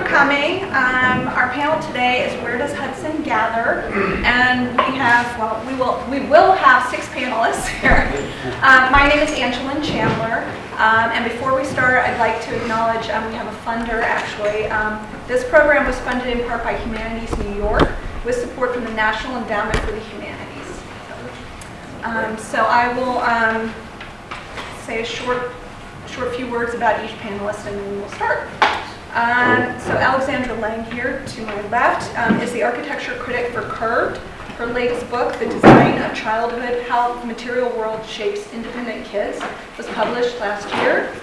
coming. Our panel today is Where Does Hudson Gather? And we will have 6 panelists here. My name is Angeline Chandler. And before we start, I'd like to acknowledge we have a funder actually. This program was funded in part by Humanities New York with support from the National Endowment for the Humanities. So I will say a short few words about each panelist and then we'll start. So Alexandra Lang here to my left is the architecture critic for Curved. Her latest book, The Design of Childhood, How the Material World Shapes Independent Kids, was published last year.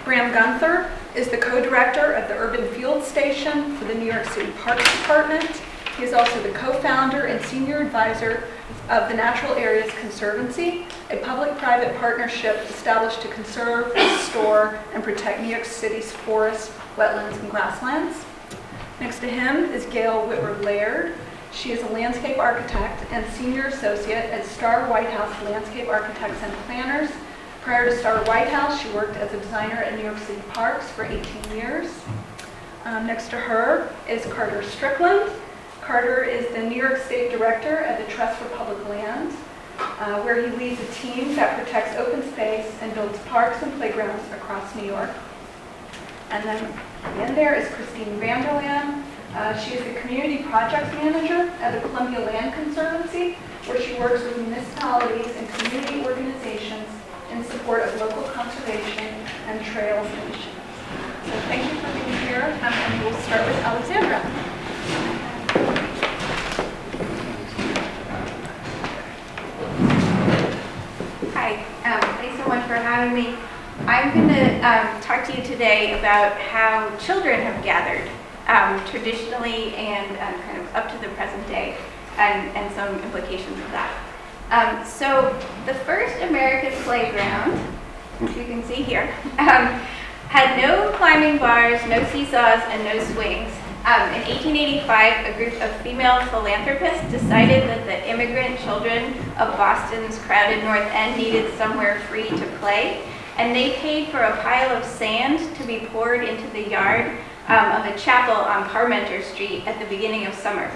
Graham Gunther is the co-director of the Urban Field Station for the New York City Parks Department. He is also the co-founder and senior advisor of the Natural Areas Conservancy, a public-private partnership established to conserve, restore, and protect New York City's forests, wetlands, and grasslands. Next to him is Gail Whitwer-Laird. She is a landscape architect and senior associate at Star White House Landscape Architects and Planners. Prior to Star White House, she worked as a designer at New York City Parks for 18 years. Next to her is Carter Strickland. Carter is the New York State Director at the Trust for Public Lands, where he leads a team that protects open space and builds parks and playgrounds across New York. And then at the end there is Christine Vanderland. She is the Community Projects Manager at the Columbia Land Conservancy, where she works with municipalities and community organizations in support of local conservation and trails initiatives. So thank you for being here, and we'll start with Alexandra. Hi, thanks so much for having me. I'm going to talk to you today about how children have gathered traditionally and kind of up to the present day and some implications of that. So the first American playground, which you can see here, had no climbing bars, no seesaws, and no swings. In 1885, a group of female philanthropists decided that the immigrant children of Boston's crowded North End needed somewhere free to play, and they paid for a pile of sand to be poured into the yard of a chapel on Parmenter Street at the beginning of summer.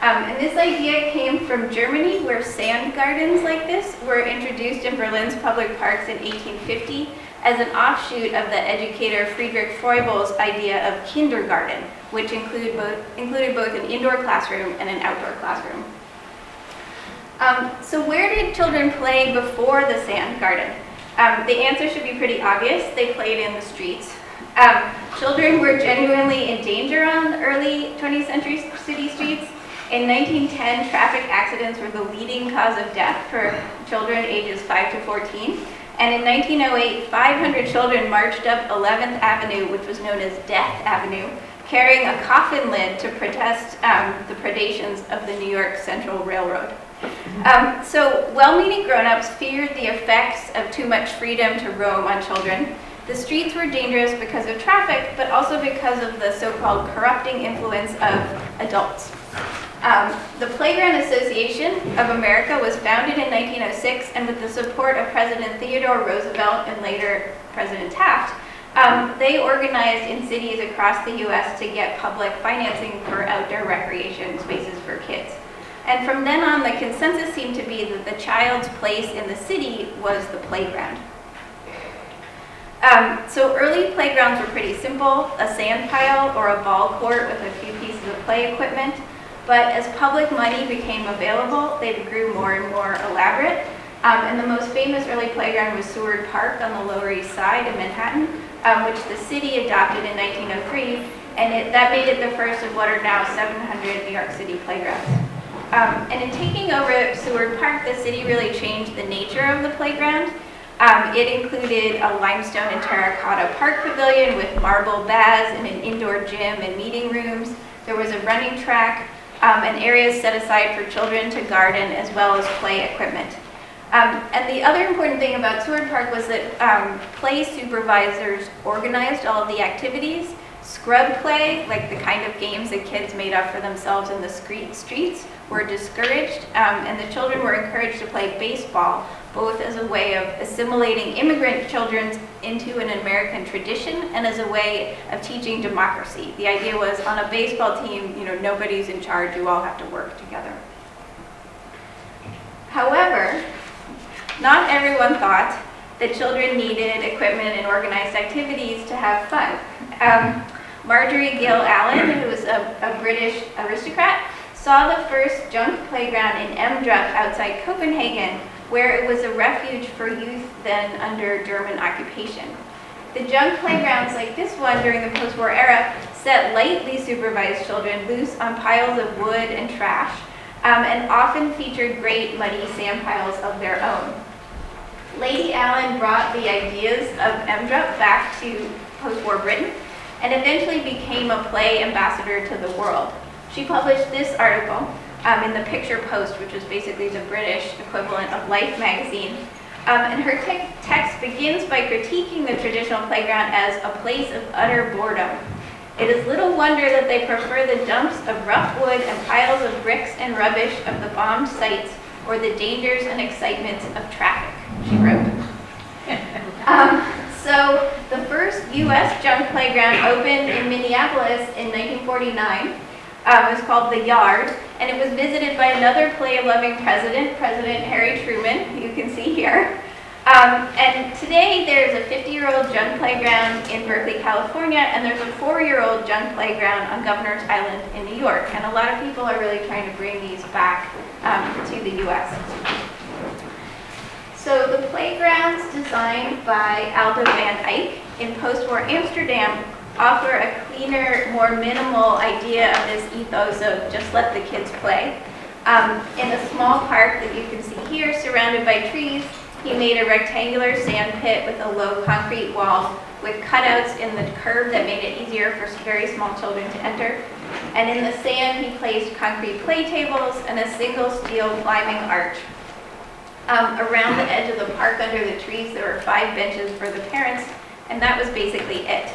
And this idea came from Germany, where sand gardens like this were introduced in Berlin's public parks in 1850 as an offshoot of the educator Friedrich Froebel's idea of kindergarten, which included both an indoor classroom and an outdoor classroom. So where did children play before the sand garden? The answer should be pretty obvious. They played in the streets. Children were genuinely in danger on early 20th century city streets. In 1910, traffic accidents were the leading cause of death for children ages 5 to 14. And in 1908, 500 children marched up 11th Avenue, which was known as Death Avenue, carrying a coffin lid to protest the predations of the New York Central Railroad. So well-meaning grown-ups feared the effects of too much freedom to roam on children. The streets were dangerous because of traffic, but also because of the so-called corrupting influence of adults. The Playground Association of America was founded in 1906, and with the support of President Theodore Roosevelt and later President Taft, they organized in cities across the U.S. to get public financing for outdoor recreation spaces for kids. And from then on, the consensus seemed to be that the child's place in the city was the playground. So early playgrounds were pretty simple, a sand pile or a ball court with a few pieces of play equipment. But as public money became available, they grew more and more elaborate. And the most famous early playground was Seward Park on the Lower East Side in Manhattan, which the city adopted in 1903. And that made it the first of what are now 700 New York City playgrounds. And in taking over Seward Park, the city really changed the nature of the playground. It included a limestone and terracotta park pavilion with marble baths and an indoor gym and meeting rooms. There was a running track and areas set aside for children to garden as well as play equipment. And the other important thing about Seward Park was that play supervisors organized all of the activities. Scrub play, like the kind of games that kids made up for themselves in the streets, were discouraged, and the children were encouraged to play baseball, both as a way of assimilating immigrant children into an American tradition and as a way of teaching democracy. The idea was, on a baseball team, nobody's in charge, you all have to work together. However, not everyone thought that children needed equipment and organized activities to have fun. Marjorie Gill Allen, who was a British aristocrat, saw the first junk playground in Emdrup outside Copenhagen, where it was a refuge for youth then under German occupation. The junk playgrounds like this one during the post-war era set lightly supervised children loose on piles of wood and trash, and often featured great muddy sand piles of their own. Lady Allen brought the ideas of Emdrup back to post-war Britain and eventually became a play ambassador to the world. She published this article in the Picture Post, which is basically the British equivalent of Life magazine. And her text begins by critiquing the traditional playground as a place of utter boredom. It is little wonder that they prefer the dumps of rough wood and piles of bricks and rubbish of the bombed sites or the dangers and excitements of traffic, she wrote. So the first U.S. junk playground opened in Minneapolis in 1949. It was called The Yard, and it was visited by another play-loving president, President Harry Truman, who you can see here. And today there's a 50-year-old junk playground in Berkeley, California, and there's a 4-year-old junk playground on Governor's Island in New York. And a lot of people are really trying to bring these back to the U.S. So the playgrounds designed by Aldo van Eyck in post-war Amsterdam offer a cleaner, more minimal idea of this ethos of just let the kids play. In a small park that you can see here, surrounded by trees, he made a rectangular sand pit with a low concrete wall with cutouts in the curb that made it easier for very small children to enter. And in the sand, he placed concrete play tables and a single steel climbing arch. Around the edge of the park under the trees, there were 5 benches for the parents, and that was basically it.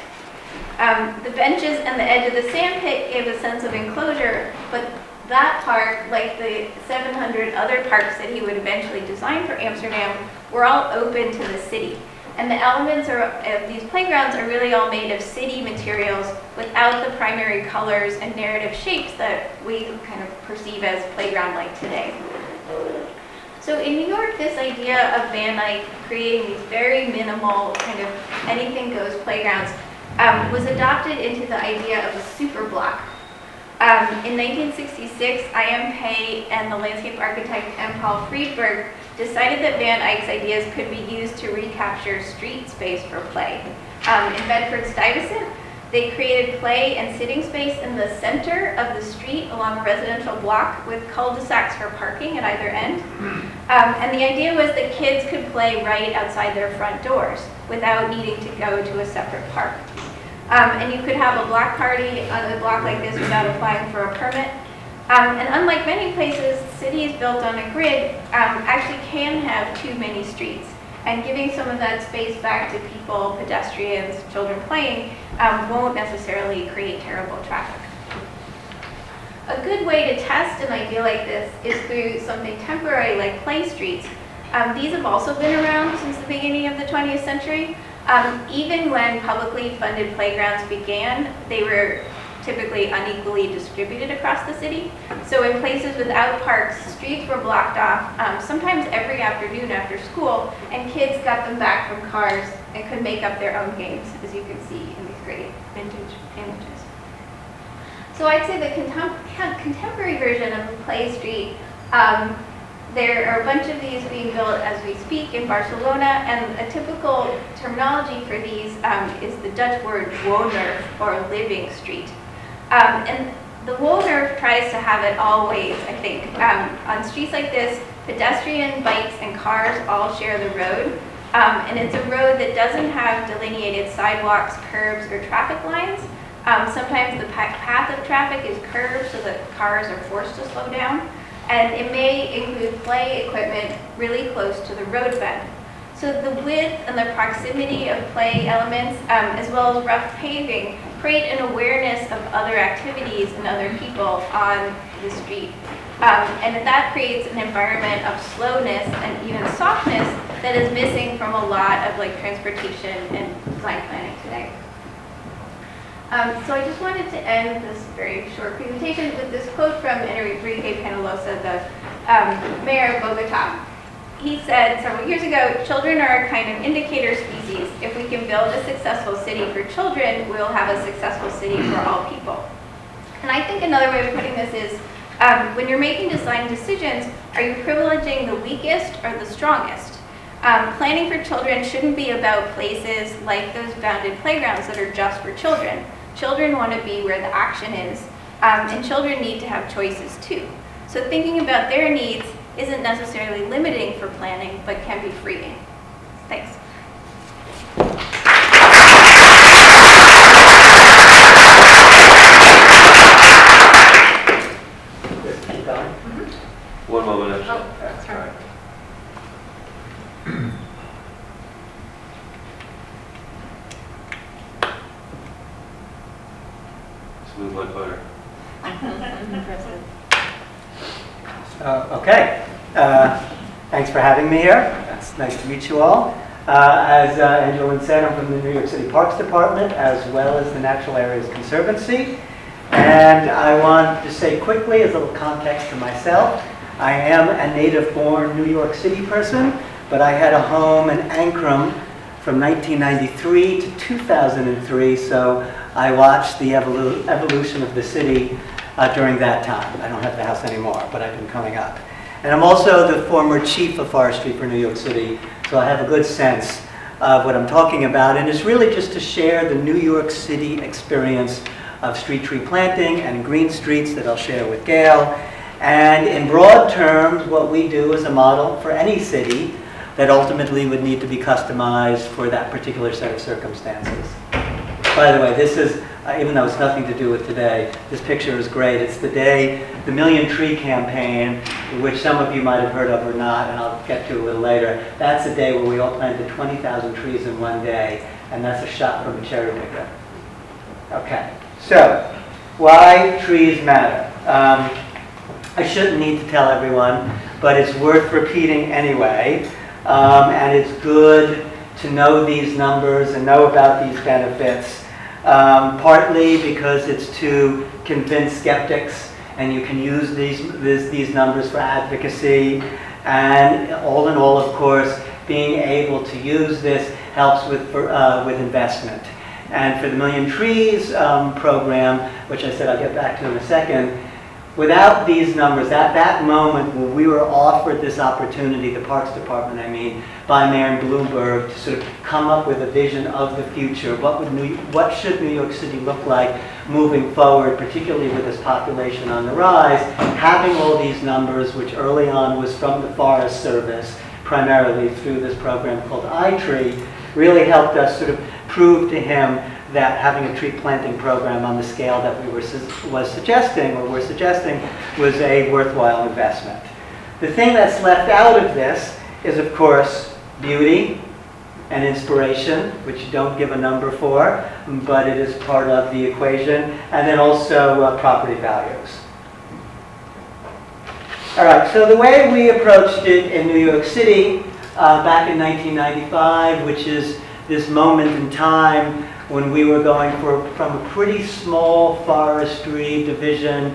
The benches and the edge of the sand pit gave a sense of enclosure, but that park, like the 700 other parks that he would eventually design for Amsterdam, were all open to the city. And the elements of these playgrounds are really all made of city materials without the primary colors and narrative shapes that we kind of perceive as playground-like today. So in New York, this idea of Van Eyck creating these very minimal kind of anything-goes playgrounds was adopted into the idea of a super block. In 1966, I.M. Pei and the landscape architect M. Paul Friedberg decided that Van Eyck's ideas could be used to recapture street space for play. In Bedford-Stuyvesant, they created play and sitting space in the center of the street along a residential block with cul-de-sacs for parking at either end. And the idea was that kids could play right outside their front doors without needing to go to a separate park. And you could have a block party on a block like this without applying for a permit. And unlike many places, cities built on a grid actually can have too many streets. And giving some of that space back to people, pedestrians, children playing, won't necessarily create terrible traffic. A good way to test an idea like this is through something temporary like play streets. These have also been around since the beginning of the 20th century. Even when publicly funded playgrounds began, they were typically unequally distributed across the city. So in places without parks, streets were blocked off, sometimes every afternoon after school, and kids got them back from cars and could make up their own games, as you can see in these great vintage images. So I'd say the contemporary version of the play street, there are a bunch of these being built as we speak in Barcelona, and a typical terminology for these is the Dutch word woner, or living street. And the woner tries to have it all ways, I think. On streets like this, pedestrian, bikes, and cars all share the road. And it's a road that doesn't have delineated sidewalks, curbs, or traffic lines. Sometimes the path of traffic is curved so that cars are forced to slow down. And it may include play equipment really close to the road bed. So the width and the proximity of play elements, as well as rough paving, create an awareness of other activities and other people on the street. And that creates an environment of slowness and even softness that is missing from a lot of like transportation and design planning today. So I just wanted to end this very short presentation with this quote from Enrique Peñalosa, the mayor of Bogota. He said several years ago, "Children are a kind of indicator species. If we can build a successful city for children, we'll have a successful city for all people." And I think another way of putting this is, when you're making design decisions, are you privileging the weakest or the strongest? Planning for children shouldn't be about places like those bounded playgrounds that are just for children. Children want to be where the action is, and children need to have choices too. So thinking about their needs isn't necessarily limiting for planning, but can be freeing. Thanks. Keep going. One moment, actually. Oh, that's right. Smooth like butter. Okay. Thanks for having me here. It's nice to meet you all. As Angelin said, I'm from the New York City Parks Department as well as the Natural Areas Conservancy. And I want to say quickly, as a little context to myself, I am a native-born New York City person, but I had a home in Ankrum from 1993 to 2003, so I watched the evolution of the city during that time. I don't have the house anymore, but I've been coming up. And I'm also the former chief of forestry for New York City, so I have a good sense of what I'm talking about. And it's really just to share the New York City experience of street tree planting and green streets that I'll share with Gail. And in broad terms, what we do is a model for any city that ultimately would need to be customized for that particular set of circumstances. By the way, this is, even though it's nothing to do with today, this picture is great. It's the day, the Million Tree Campaign, which some of you might have heard of or not, and I'll get to a little later. That's the day where we all planted 20,000 trees in one day, and that's a shot from a cherry picker. Okay, so why trees matter. I shouldn't need to tell everyone, but it's worth repeating anyway, and it's good to know these numbers and know about these benefits. Partly because it's to convince skeptics, and you can use these numbers for advocacy. And all in all, of course, being able to use this helps with investment. And for the Million Trees program, which I said I'll get back to in a second, without these numbers, at that moment when we were offered this opportunity, the Parks Department, I mean, by Mayor Bloomberg, to sort of come up with a vision of the future, what should New York City look like moving forward, particularly with this population on the rise, having all these numbers, which early on was from the Forest Service, primarily through this program called iTree, really helped us sort of prove to him that having a tree planting program on the scale that we were suggesting was a worthwhile investment. The thing that's left out of this is, of course, beauty and inspiration, which you don't give a number for, but it is part of the equation, and then also property values. All right, so the way we approached it in New York City back in 1995, which is this moment in time when we were going from a pretty small forestry division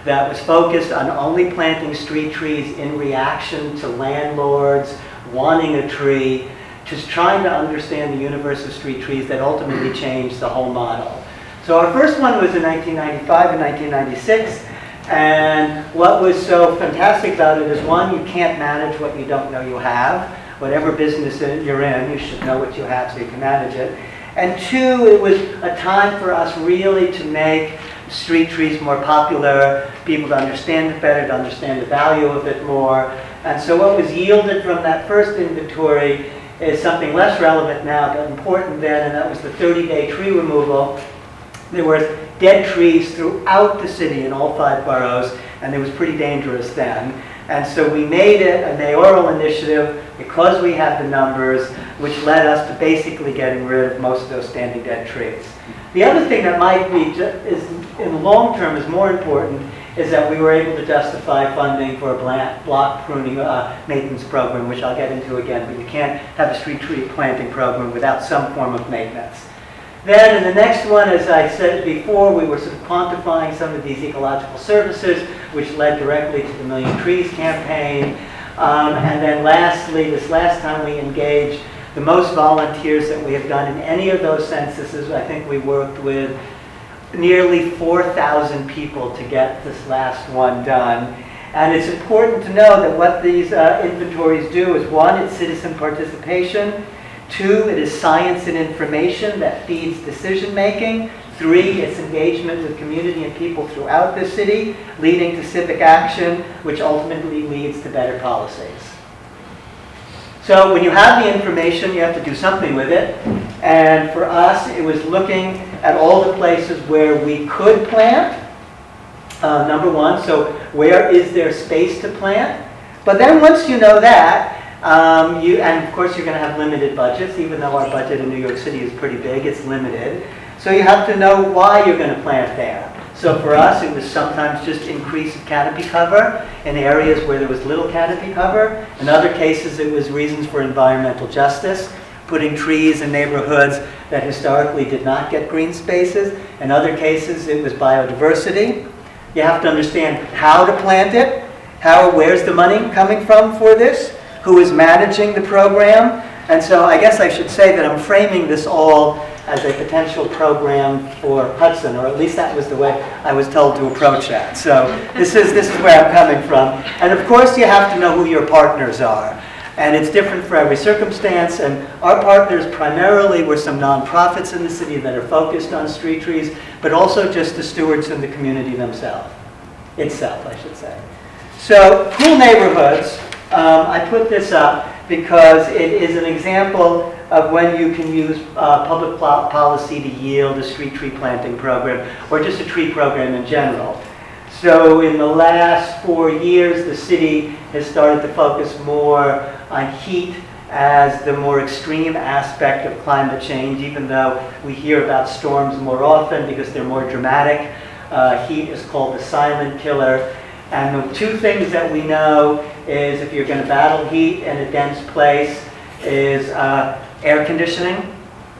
that was focused on only planting street trees in reaction to landlords wanting a tree, to trying to understand the universe of street trees that ultimately changed the whole model. So our first one was in 1995 and 1996, and what was so fantastic about it is, one, you can't manage what you don't know you have. Whatever business you're in, you should know what you have so you can manage it. And two, it was a time for us really to make street trees more popular, people to understand it better, to understand the value of it more. And so what was yielded from that first inventory is something less relevant now, but important then, and that was the 30-day tree removal. There were dead trees throughout the city in all 5 boroughs and it was pretty dangerous then. And so we made it a mayoral initiative because we had the numbers, which led us to basically getting rid of most of those standing dead trees. The other thing that might be, in the long term, is more important, is that we were able to justify funding for a block pruning maintenance program, which I'll get into again, but you can't have a street tree planting program without some form of maintenance. Then in the next one, as I said before, we were sort of quantifying some of these ecological services, which led directly to the Million Trees campaign. And then lastly, this last time we engaged the most volunteers that we have done in any of those censuses. I think we worked with nearly 4,000 people to get this last one done. And it's important to know that what these inventories do is, one, it's citizen participation. Two, it is science and information that feeds decision making. Three, it's engagement with community and people throughout the city, leading to civic action, which ultimately leads to better policies. So when you have the information, you have to do something with it. And for us, it was looking at all the places where we could plant, number one. So where is there space to plant? But then once you know that, and of course you're going to have limited budgets, even though our budget in New York City is pretty big, it's limited. So you have to know why you're going to plant there. So for us, it was sometimes just increase of canopy cover in areas where there was little canopy cover. In other cases, it was reasons for environmental justice, putting trees in neighborhoods that historically did not get green spaces. In other cases, it was biodiversity. You have to understand how to plant it, where's the money coming from for this, who is managing the program. And so I guess I should say that I'm framing this all as a potential program for Hudson, or at least that was the way I was told to approach that. So this is where I'm coming from. And of course you have to know who your partners are. And it's different for every circumstance. And our partners primarily were some nonprofits in the city that are focused on street trees, but also just the stewards in the community themselves. Itself, I should say. So cool neighborhoods. I put this up because it is an example of when you can use public policy to yield a street tree planting program, or just a tree program in general. So in the last 4 years, the city has started to focus more on heat as the more extreme aspect of climate change, even though we hear about storms more often because they're more dramatic. Heat is called the silent killer. And the two things that we know is, if you're going to battle heat in a dense place, is air conditioning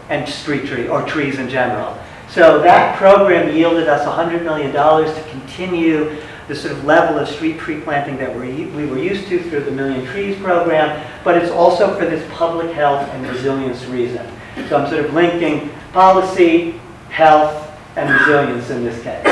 and street tree, or trees in general. So that program yielded us $100 million to continue the sort of level of street tree planting that we were used to through the Million Trees program, but it's also for this public health and resilience reason. So I'm sort of linking policy, health, and resilience in this case.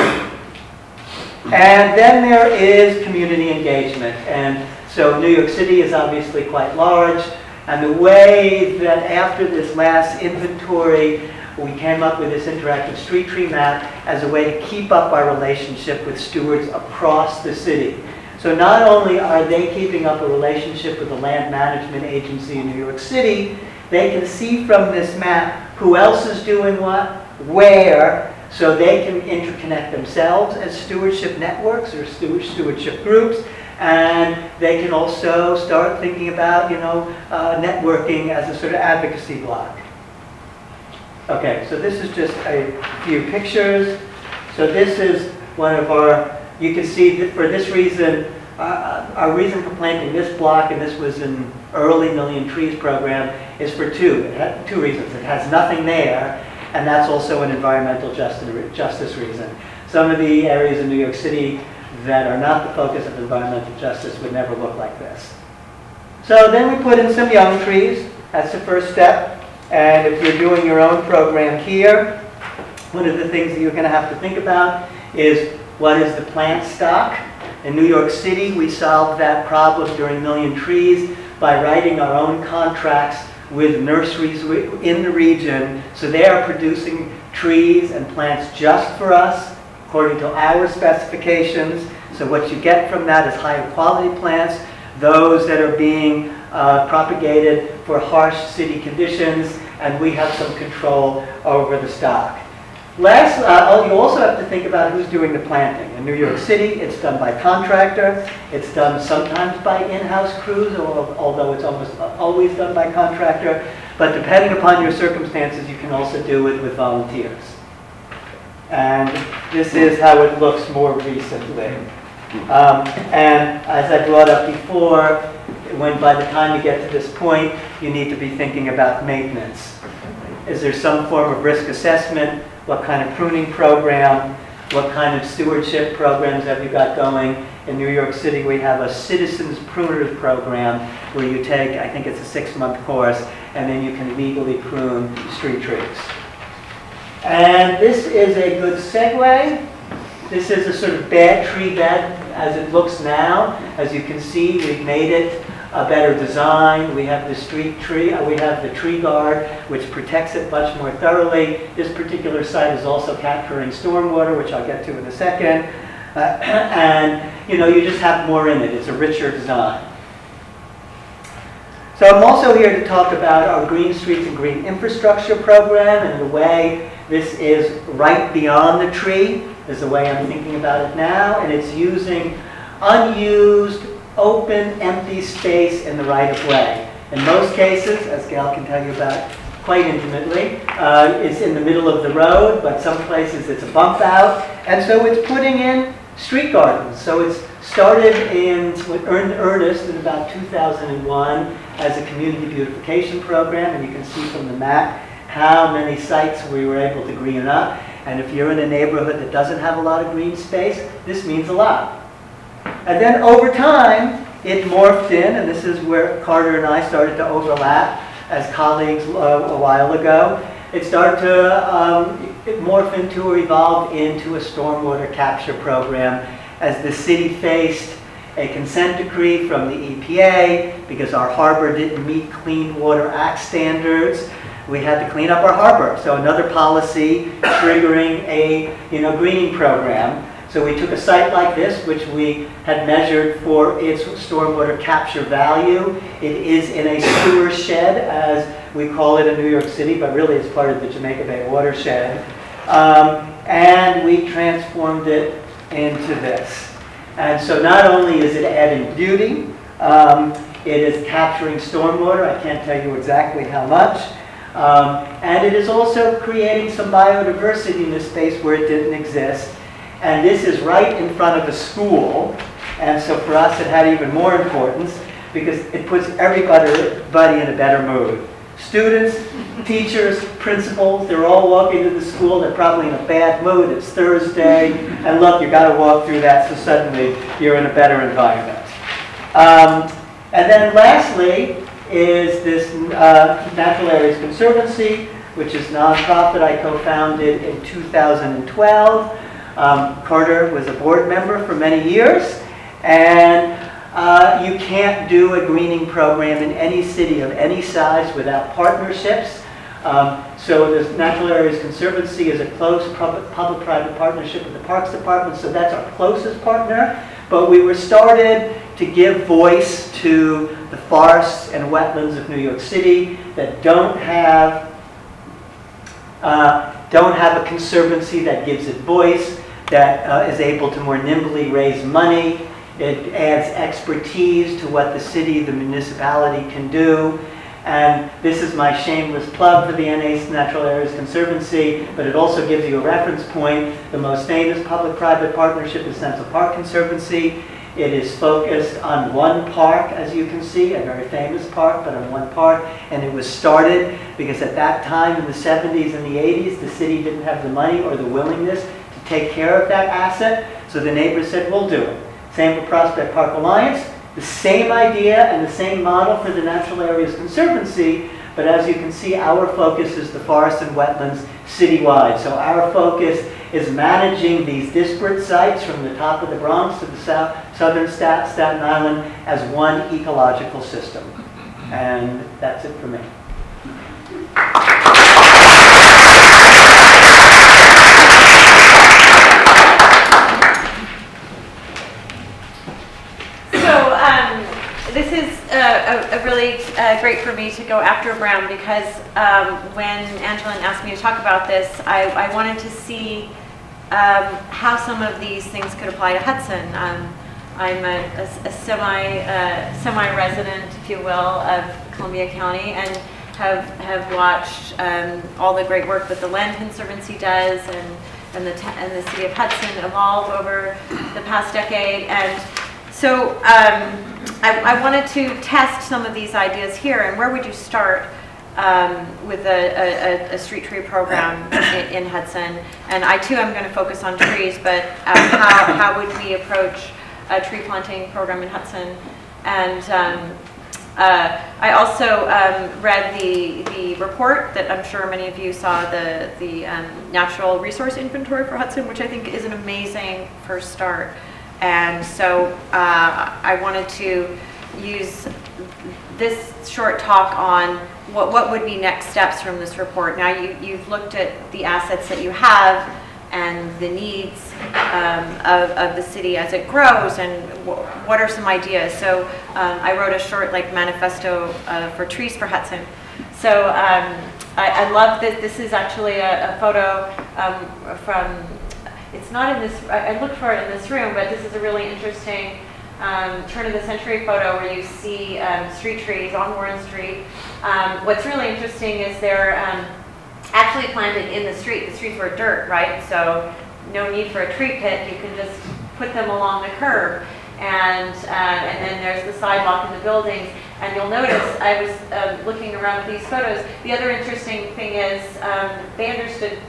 And then there is community engagement. And so New York City is obviously quite large. And the way that after this last inventory, we came up with this interactive street tree map as a way to keep up our relationship with stewards across the city. So not only are they keeping up a relationship with the land management agency in New York City, they can see from this map who else is doing what, where, so they can interconnect themselves as stewardship networks or stewardship groups, and they can also start thinking about, networking as a sort of advocacy block. Okay, so this is just a few pictures. So this is one of our, you can see that for this reason, our reason for planting this block, and this was an early Million Trees program, is for two reasons. It has nothing there, and that's also an environmental justice reason. Some of the areas in New York City that are not the focus of environmental justice would never look like this. So then we put in some young trees. That's the first step. And if you're doing your own program here, one of the things that you're going to have to think about is, what is the plant stock? In New York City, we solved that problem during Million Trees by writing our own contracts with nurseries in the region. So they are producing trees and plants just for us, according to our specifications. So what you get from that is higher quality plants, those that are being propagated for harsh city conditions, and we have some control over the stock. Last, you also have to think about who's doing the planting. In New York City, it's done by contractor. It's done sometimes by in-house crews, although it's almost always done by contractor. But depending upon your circumstances, you can also do it with volunteers. And this is how it looks more recently. And as I brought up before, when by the time you get to this point, you need to be thinking about maintenance. Is there some form of risk assessment? What kind of pruning program? What kind of stewardship programs have you got going? In New York City, we have a citizens pruners program where you take, I think it's a 6-month course, and then you can legally prune street trees. And this is a good segue. This is a sort of bad tree bed as it looks now. As you can see, we've made it a better design. We have the street tree, we have the tree guard, which protects it much more thoroughly. This particular site is also capturing stormwater, which I'll get to in a second. And you just have more in it. It's a richer design. So I'm also here to talk about our Green Streets and Green Infrastructure program, and in a way, this is right beyond the tree, is the way I'm thinking about it now, and it's using unused, open, empty space in the right-of-way. In most cases, as Gail can tell you about quite intimately, it's in the middle of the road, but some places it's a bump out, and so it's putting in street gardens. So it's started in earnest in about 2001 as a community beautification program, and you can see from the map how many sites we were able to green up. And if you're in a neighborhood that doesn't have a lot of green space, this means a lot. And then over time, it morphed in, and this is where Carter and I started to overlap as colleagues a while ago. It started to morph into or evolve into a stormwater capture program as the city faced a consent decree from the EPA because our harbor didn't meet Clean Water Act standards. We had to clean up our harbor. So another policy triggering a greening program. So we took a site like this, which we had measured for its stormwater capture value. It is in a sewer shed, as we call it in New York City, but really it's part of the Jamaica Bay watershed. And we transformed it into this. And so not only is it adding beauty, it is capturing stormwater. I can't tell you exactly how much. And it is also creating some biodiversity in this space where it didn't exist. And this is right in front of the school. And so for us, it had even more importance because it puts everybody in a better mood. Students, teachers, principals, they're all walking to the school. They're probably in a bad mood. It's Thursday. And look, you've got to walk through that, so suddenly you're in a better environment. And then lastly is this Natural Areas Conservancy, which is a nonprofit I co-founded in 2012. Carter was a board member for many years, and you can't do a greening program in any city of any size without partnerships. So the Natural Areas Conservancy is a close public-private partnership with the Parks Department, so that's our closest partner. But we were started to give voice to the forests and wetlands of New York City that don't have a conservancy that gives it voice, that is able to more nimbly raise money. It adds expertise to what the city, the municipality can do. And this is my shameless plug for the NA's Natural Areas Conservancy, but it also gives you a reference point. The most famous public-private partnership is Central Park Conservancy. It is focused on one park, as you can see, a very famous park, but on one park. And it was started because at that time in the 70s and the 80s, the city didn't have the money or the willingness to take care of that asset. So the neighbors said, we'll do it. Same for Prospect Park Alliance. The same idea and the same model for the Natural Areas Conservancy, but as you can see, our focus is the forests and wetlands citywide. So our focus is managing these disparate sites from the top of the Bronx to the southern Staten Island as one ecological system. And that's it for me. this is really great for me to go after Brown because when Angelin asked me to talk about this, I wanted to see how some of these things could apply to Hudson. I'm a semi-resident, if you will, of Columbia County, and have watched all the great work that the Land Conservancy does and the city of Hudson evolve over the past decade. And so I wanted to test some of these ideas here. And where would you start with a street tree program in Hudson? And I too am going to focus on trees, but how would we approach a tree planting program in Hudson? And I also read the report that I'm sure many of you saw, the Natural Resource Inventory for Hudson, which I think is an amazing first start. And so I wanted to use this short talk on what would be next steps from this report. Now you've looked at the assets that you have and the needs of the city as it grows, and what are some ideas. So I wrote a short manifesto for trees for Hudson. So I love that this is actually a photo from, it's not in this, I looked for it in this room, but this is a really interesting turn of the century photo where you see street trees on Warren Street. What's really interesting is they're actually planted in the street. The streets were dirt, right? So no need for a tree pit. You can just put them along the curb. And then there's the sidewalk and the buildings. And you'll notice, I was looking around at these photos, the other interesting thing is they understood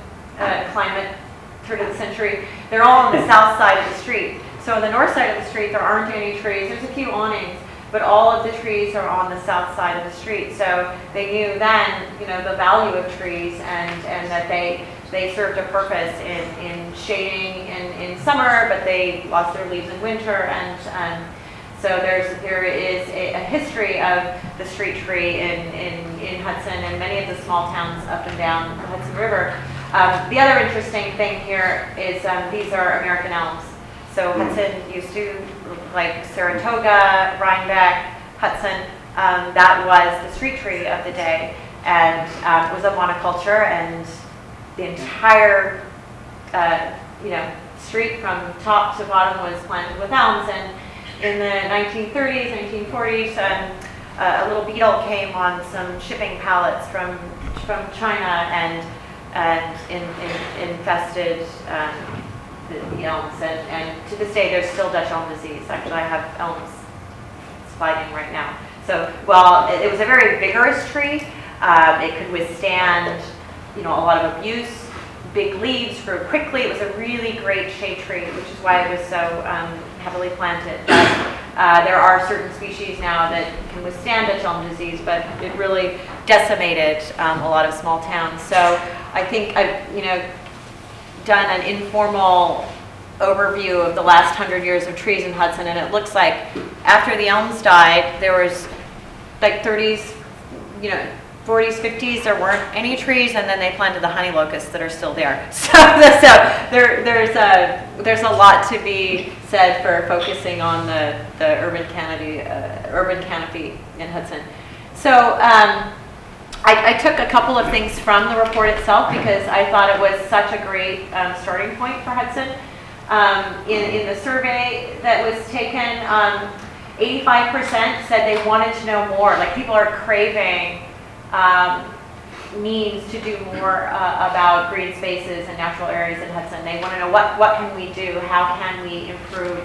climate, turn of the century. They're all on the south side of the street. So on the north side of the street, there aren't any trees. There's a few awnings, but all of the trees are on the south side of the street. So they knew then, the value of trees and that they served a purpose in shading in summer, but they lost their leaves in winter. And so there is a history of the street tree in Hudson and many of the small towns up and down the Hudson River. The other interesting thing here is these are American elms. So Hudson used to, like Saratoga, Rhinebeck, Hudson, that was the street tree of the day, and it was a monoculture, and the entire street from top to bottom was planted with elms. And in the 1930s, 1940s, a little beetle came on some shipping pallets from China and infested the elms, and to this day there's still Dutch elm disease. Actually, I have elms spiding right now. So while it was a very vigorous tree, it could withstand a lot of abuse. Big leaves grew quickly. It was a really great shade tree, which is why it was so heavily planted. But there are certain species now that can withstand Dutch elm disease, but it really decimated a lot of small towns. So I think I've done an informal overview of the last 100 years of trees in Hudson, and it looks like after the elms died, there was like 30s, 40s, 50s, there weren't any trees, and then they planted the honey locusts that are still there. So there's a lot to be said for focusing on the urban canopy in Hudson. So I took a couple of things from the report itself because I thought it was such a great starting point for Hudson. In the survey that was taken, 85% said they wanted to know more. Like, people are craving means to do more about green spaces and natural areas in Hudson. They want to know what can we do, how can we improve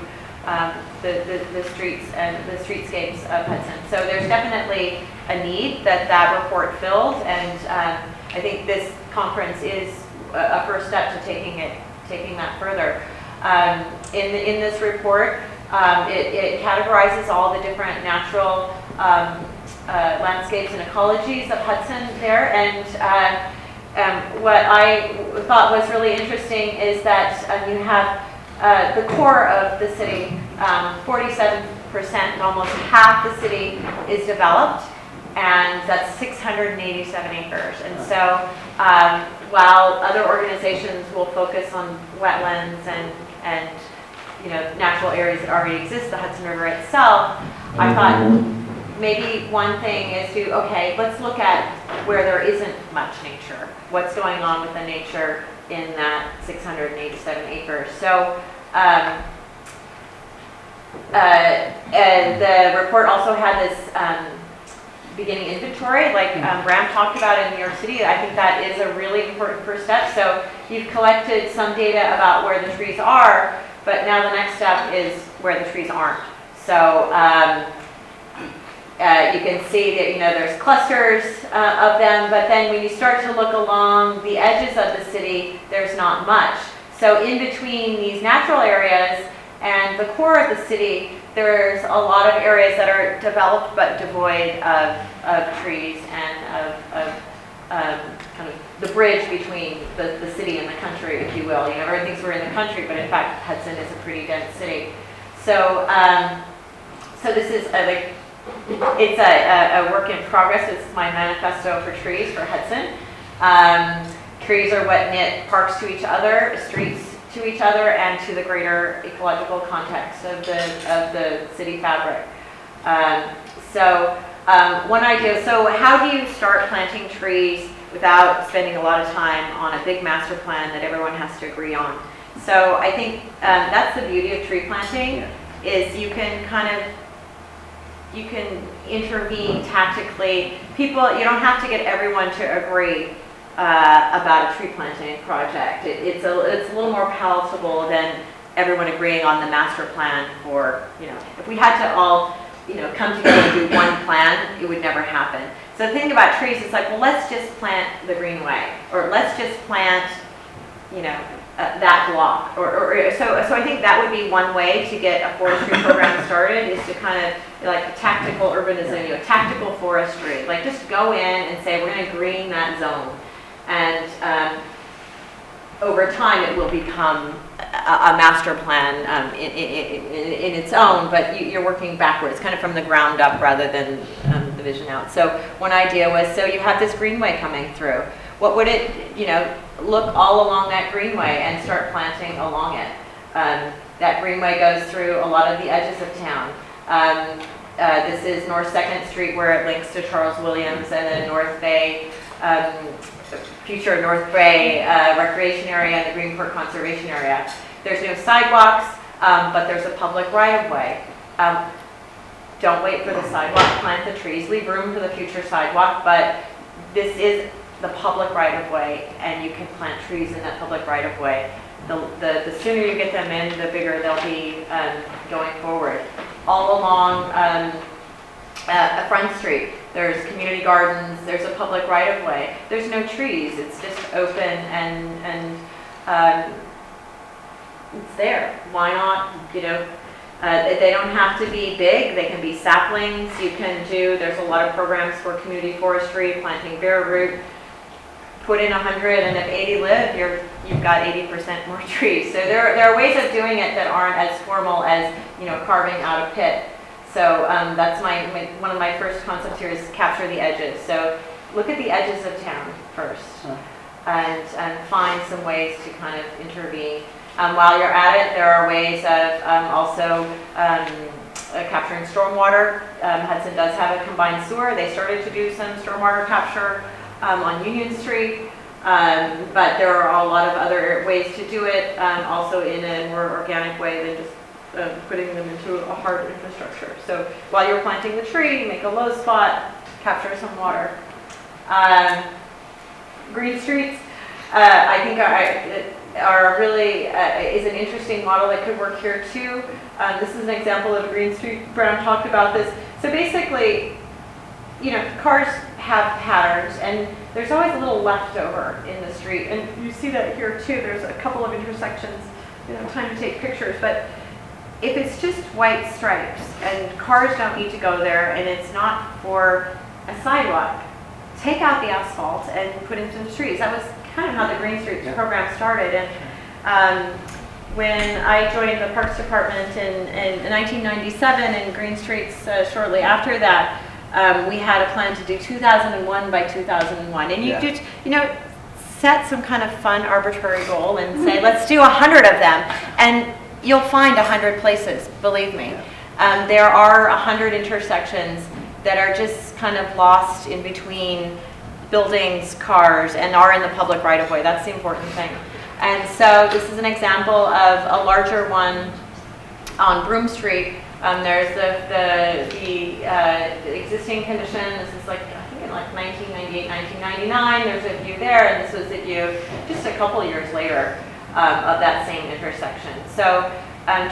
the streets and the streetscapes of Hudson. So there's definitely a need that report fills, and I think this conference is a first step to taking that further. In this report, it categorizes all the different natural landscapes and ecologies of Hudson there, and what I thought was really interesting is that you have the core of the city, 47%, almost half the city is developed, and that's 687 acres. And so while other organizations will focus on wetlands and natural areas that already exist, the Hudson River itself, I thought maybe one thing is to, okay, let's look at where there isn't much nature. What's going on with the nature in that 687 acres? So the report also had this beginning inventory, like Bram talked about in New York City. I think that is a really important first step. So you've collected some data about where the trees are, but now the next step is where the trees aren't. So you can see that, you know, there's clusters of them, but then when you start to look along the edges of the city, there's not much. So in between these natural areas and the core of the city, there's a lot of areas that are developed but devoid of trees and of kind of the bridge between the city and the country, if you will. You know, everyone thinks we're in the country, but in fact, Hudson is a pretty dense city. So, so this is it's a work in progress. It's my manifesto for trees for Hudson. Trees are what knit parks to each other, streets to each other, and to the greater ecological context of the city fabric. One idea, so how do you start planting trees without spending a lot of time on a big master plan that everyone has to agree on? So I think that's the beauty of tree planting, is you can intervene tactically. You don't have to get everyone to agree about a tree planting project. It's a little more palatable than everyone agreeing on the master plan for, you know, if we had to all, you know, come together and do one plan, it would never happen. So the thing about trees is like, well, let's just plant the greenway, or let's just plant, you know, that block, so I think that would be one way to get a forestry program started, is to kind of like tactical urbanism, you know, tactical forestry, like just go in and say we're going to green that zone, and over time it will become a master plan in its own, but you're working backwards, kind of from the ground up rather than the vision out. So one idea was, so you have this greenway coming through. What would it, you know, look all along that greenway and start planting along it. That greenway goes through a lot of the edges of town. This is North 2nd Street, where it links to Charles Williams, and then North Bay, future North Bay recreation area and the Greenport Conservation Area. There's no sidewalks, but there's a public right-of-way. Don't wait for the sidewalk, plant the trees, leave room for the future sidewalk, but this is the public right-of-way, and you can plant trees in that public right-of-way. The sooner you get them in, the bigger they'll be going forward. All along Front Street, there's community gardens, there's a public right-of-way. There's no trees, it's just open, and it's there. Why not, you know, they don't have to be big, they can be saplings. You can do, there's a lot of programs for community forestry, planting bare root. Put in 100, and if 80 live, you've got 80% more trees. So there are ways of doing it that aren't as formal as, you know, carving out a pit. So that's one of my first concepts here, is capture the edges. So look at the edges of town first, and find some ways to kind of intervene. While you're at it, there are ways of also capturing stormwater. Hudson does have a combined sewer. They started to do some stormwater capture on Union Street, but there are a lot of other ways to do it, also in a more organic way than just putting them into a hard infrastructure. So while you're planting the tree, make a low spot, capture some water. Green streets, I think are really is an interesting model that could work here too. This is an example of a green street. Brown talked about this. So basically, you know, cars have patterns, and there's always a little leftover in the street, and you see that here too. There's a couple of intersections, you know, time to take pictures, but if it's just white stripes and cars don't need to go there, and it's not for a sidewalk, take out the asphalt and put in some trees. That was kind of how the Green Streets program started. And when I joined the Parks Department in 1997, and Green Streets shortly after that, we had a plan to do 2001 by 2001. And you just, you know, set some kind of fun arbitrary goal and say, let's do 100 of them. And you'll find 100 places, believe me. There are 100 intersections that are just kind of lost in between buildings, cars, and are in the public right-of-way. That's the important thing. And so this is an example of a larger one on Broome Street. There's the existing condition. This is like, I think in like 1998, 1999. There's a view there, and this was a view just a couple years later of that same intersection. So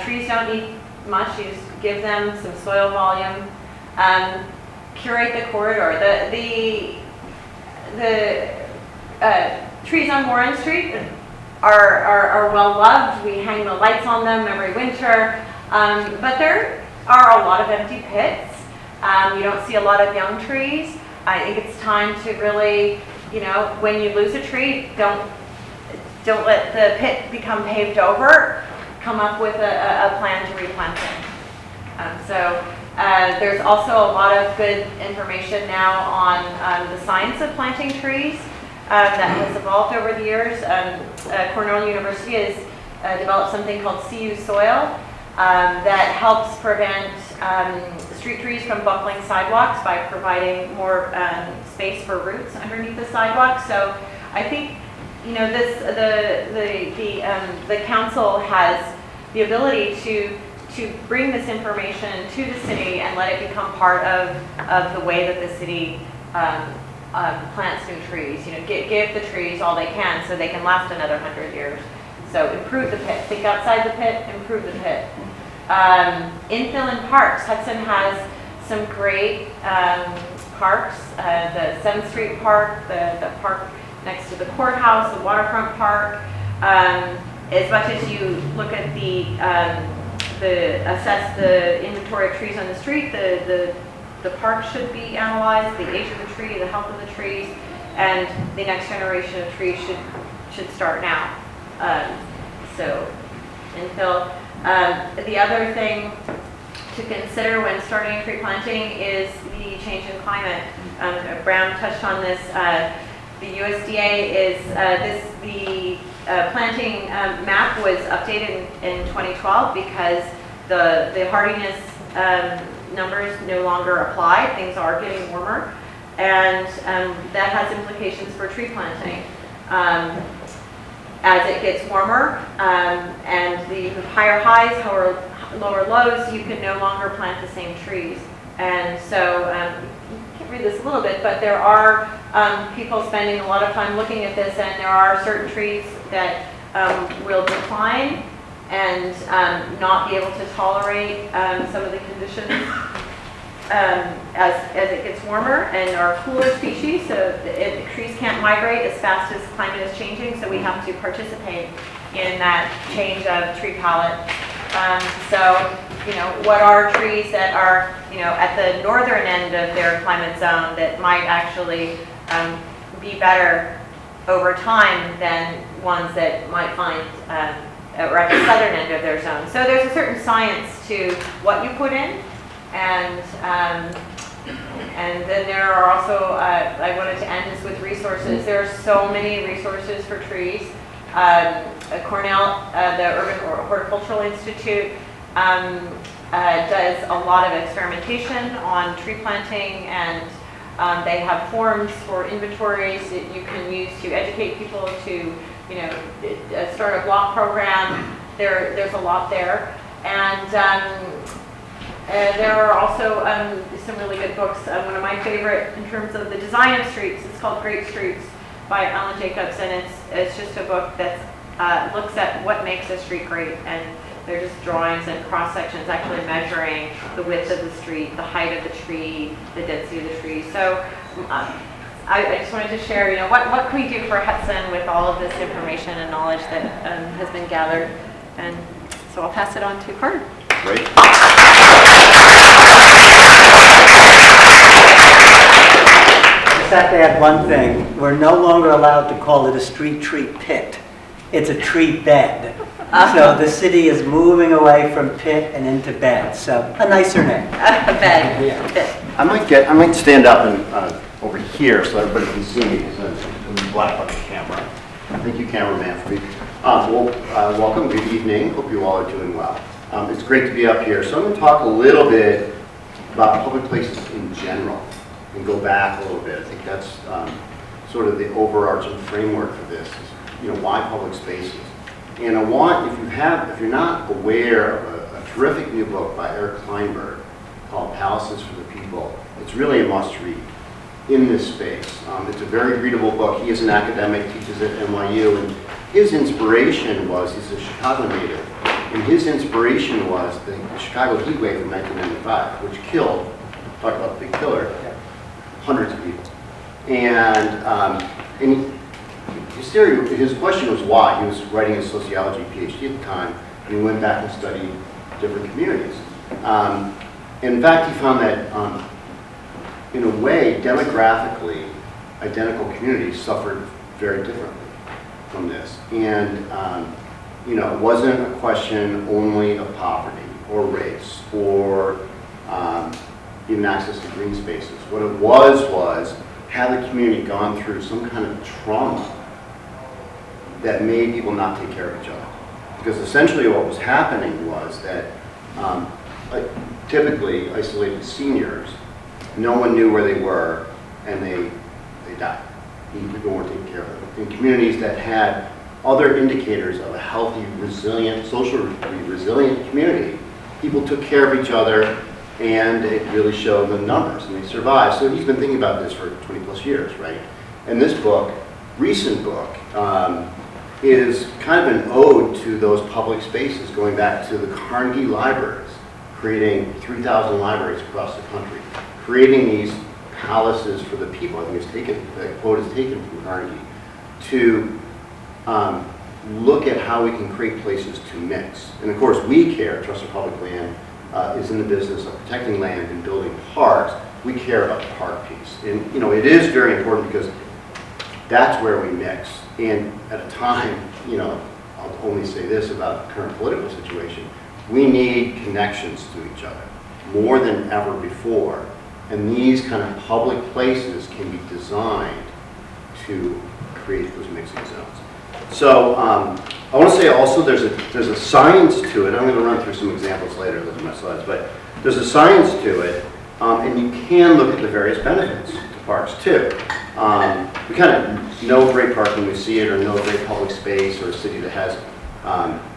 trees don't need much. You just give them some soil volume. Curate the corridor. The trees on Warren Street are well loved. We hang the lights on them every winter, but there are a lot of empty pits. You don't see a lot of young trees. I think it's time to really, when you lose a tree, don't let the pit become paved over. Come up with a plan to replant it. There's also a lot of good information now on the science of planting trees that has evolved over the years. Cornell University has developed something called CU soil that helps prevent street trees from buckling sidewalks by providing more space for roots underneath the sidewalk. So I think the council has the ability to bring this information to the city and let it become part of the way that the city plants new trees. Give the trees all they can so they can last another 100 years. So improve the pit. Think outside the pit, improve the pit. Infill in parks. Hudson has some great parks. The 7th Street Park, the park next to the courthouse, the waterfront park. As much as you look at assess the inventory of trees on the street, the park should be analyzed, the age of the tree, the health of the trees, and the next generation of trees should start now. So infill. The other thing to consider when starting tree planting is the change in climate. Brown touched on this. The USDA is the planting map was updated in 2012 because the hardiness numbers no longer apply. Things are getting warmer, and that has implications for tree planting. As it gets warmer and the higher highs, lower lows, you can no longer plant the same trees. And so you can read this a little bit, but there are people spending a lot of time looking at this, and there are certain trees that will decline and not be able to tolerate some of the conditions as it gets warmer, and are cooler species, so trees can't migrate as fast as climate is changing, so we have to participate in that change of tree palette. What are trees that are, at the northern end of their climate zone that might actually be better over time than ones that might find or at the southern end of their zone. So there's a certain science to what you put in, and then there are also, I wanted to end this with resources. There are so many resources for trees. Cornell, the Urban Horticultural Institute, does a lot of experimentation on tree planting, and they have forms for inventories that you can use to educate people to, start a block program. There's a lot there, and there are also some really good books. One of my favorite in terms of the design of streets, it's called Great Streets by Alan Jacobs, and it's just a book that looks at what makes a street great, and they're just drawings and cross sections actually measuring the width of the street, the height of the tree, the density of the tree. So I just wanted to share, what can we do for Hudson with all of this information and knowledge that has been gathered, and so I'll pass it on to Carter. Great. Just have to add one thing. We're no longer allowed to call it a street tree pit. It's a tree bed. So the city is moving away from pit and into bed. So a nicer name. A bed. Yeah. I might stand up and over here so everybody can see me because I'm black on the camera. Thank you, cameraman, for me. Welcome. Good evening. Hope you all are doing well. It's great to be up here. So I'm going to talk a little bit about public places in general and go back a little bit. I think that's sort of the overarching framework for this, is, why public spaces. And I want, if you're not aware of a terrific new book by Eric Kleinberg called Palaces for the People, it's really a must-read in this space. It's a very readable book. He is an academic, teaches at NYU, and his inspiration was, he's a Chicago native, and his inspiration was the Chicago heat wave of 1995, which killed, talk about the big killer, hundreds of people. And his question was why. He was writing a sociology PhD at the time, and he went back and studied different communities. In fact, he found that in a way, demographically, identical communities suffered very differently from this. And it wasn't a question only of poverty or race or even access to green spaces. What it was had the community gone through some kind of trauma that made people not take care of each other. Because essentially what was happening was that typically isolated seniors, no one knew where they were, and they died. People weren't taking care of them. In communities that had other indicators of a healthy, resilient, socially resilient community, people took care of each other, and it really showed the numbers, and they survived. So he's been thinking about this for 20 plus years, right? And this book, recent book, is kind of an ode to those public spaces, going back to the Carnegie libraries, creating 3,000 libraries across the country, creating these palaces for the people. I think the quote is taken from Carnegie, to look at how we can create places to mix. And of course, we care, Trust for Public Land is in the business of protecting land and building parks. We care about the park piece. And it is very important because that's where we mix. And at a time, I'll only say this about the current political situation, we need connections to each other more than ever before. And these kind of public places can be designed to create those mixing zones. So I want to say also there's a science to it. I'm going to run through some examples later, those are my slides, but there's a science to it, and you can look at the various benefits to parks too. We kind of know great park when we see it, or know great public space, or a city that has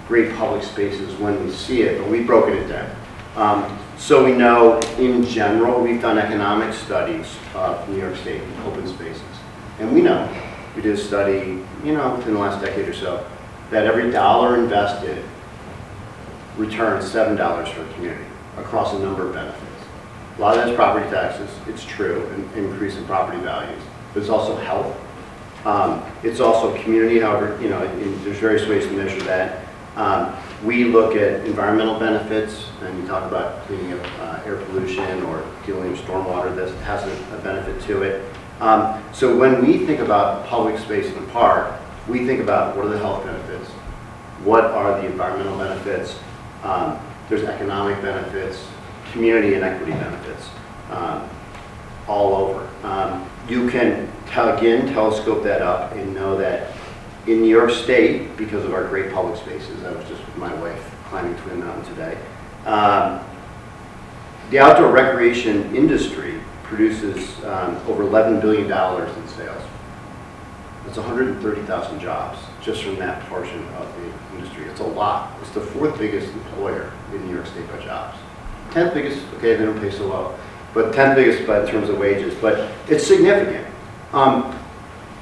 great public spaces when we see it, but we've broken it down. So we know, in general, we've done economic studies of New York State open spaces. And we know, we did a study, within the last decade or so, that every dollar invested returns $7 for a community across a number of benefits. A lot of that's property taxes, it's true, an increase in property values, but it's also health. It's also community, however, there's various ways to measure that. We look at environmental benefits, and you talk about cleaning up air pollution or dealing with stormwater that has a benefit to it. So when we think about public space in the park, we think about what are the health benefits, what are the environmental benefits, there's economic benefits, community and equity benefits, all over. You can, telescope that up and know that in New York State, because of our great public spaces, I was just with my wife climbing Twin Mountain today, the outdoor recreation industry produces over $11 billion in sales. That's 130,000 jobs just from that portion of the industry. It's a lot. It's the 4th biggest employer in New York State by jobs. 10th biggest, okay, they don't pay so well, but 10th biggest in terms of wages, but it's significant.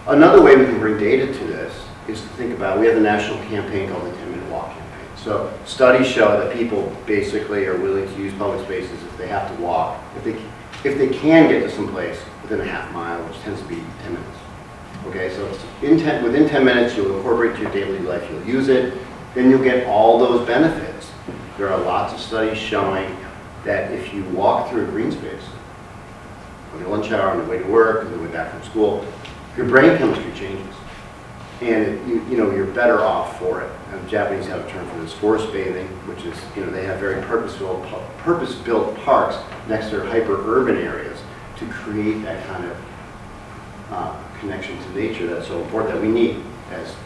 Another way we can bring data to this is to think about, we have a national campaign called the 10-Minute Walk campaign. So studies show that people basically are willing to use public spaces if they have to walk, if they can get to some place within a half mile, which tends to be 10 minutes. Okay, so it's within 10 minutes, you'll incorporate it to your daily life, you'll use it, then you'll get all those benefits. There are lots of studies showing that if you walk through a green space, on your lunch hour, on your way to work, on the way back from school, your brain chemistry changes. And you're better off for it. And the Japanese have a term for this, forest bathing, which is, they have very purpose-built parks next to their hyper-urban areas to create that kind of connection to nature that's so important, that we need as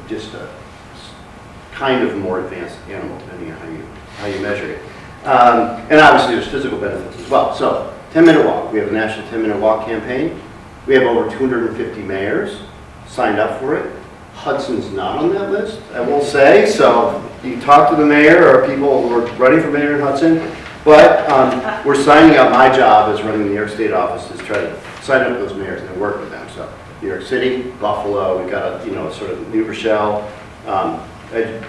just a kind of more advanced animal, depending on how you how you measure it. And obviously there's physical benefits as well. So 10-minute walk, we have a national 10-minute walk campaign. We have over 250 mayors signed up for it. Hudson's not on that list, I will say. So you talk to the mayor or people who are running for mayor in Hudson. But we're signing up. My job as running the New York State office is try to sign up those mayors and work with them. So New York City, Buffalo, we've got a sort of New Rochelle,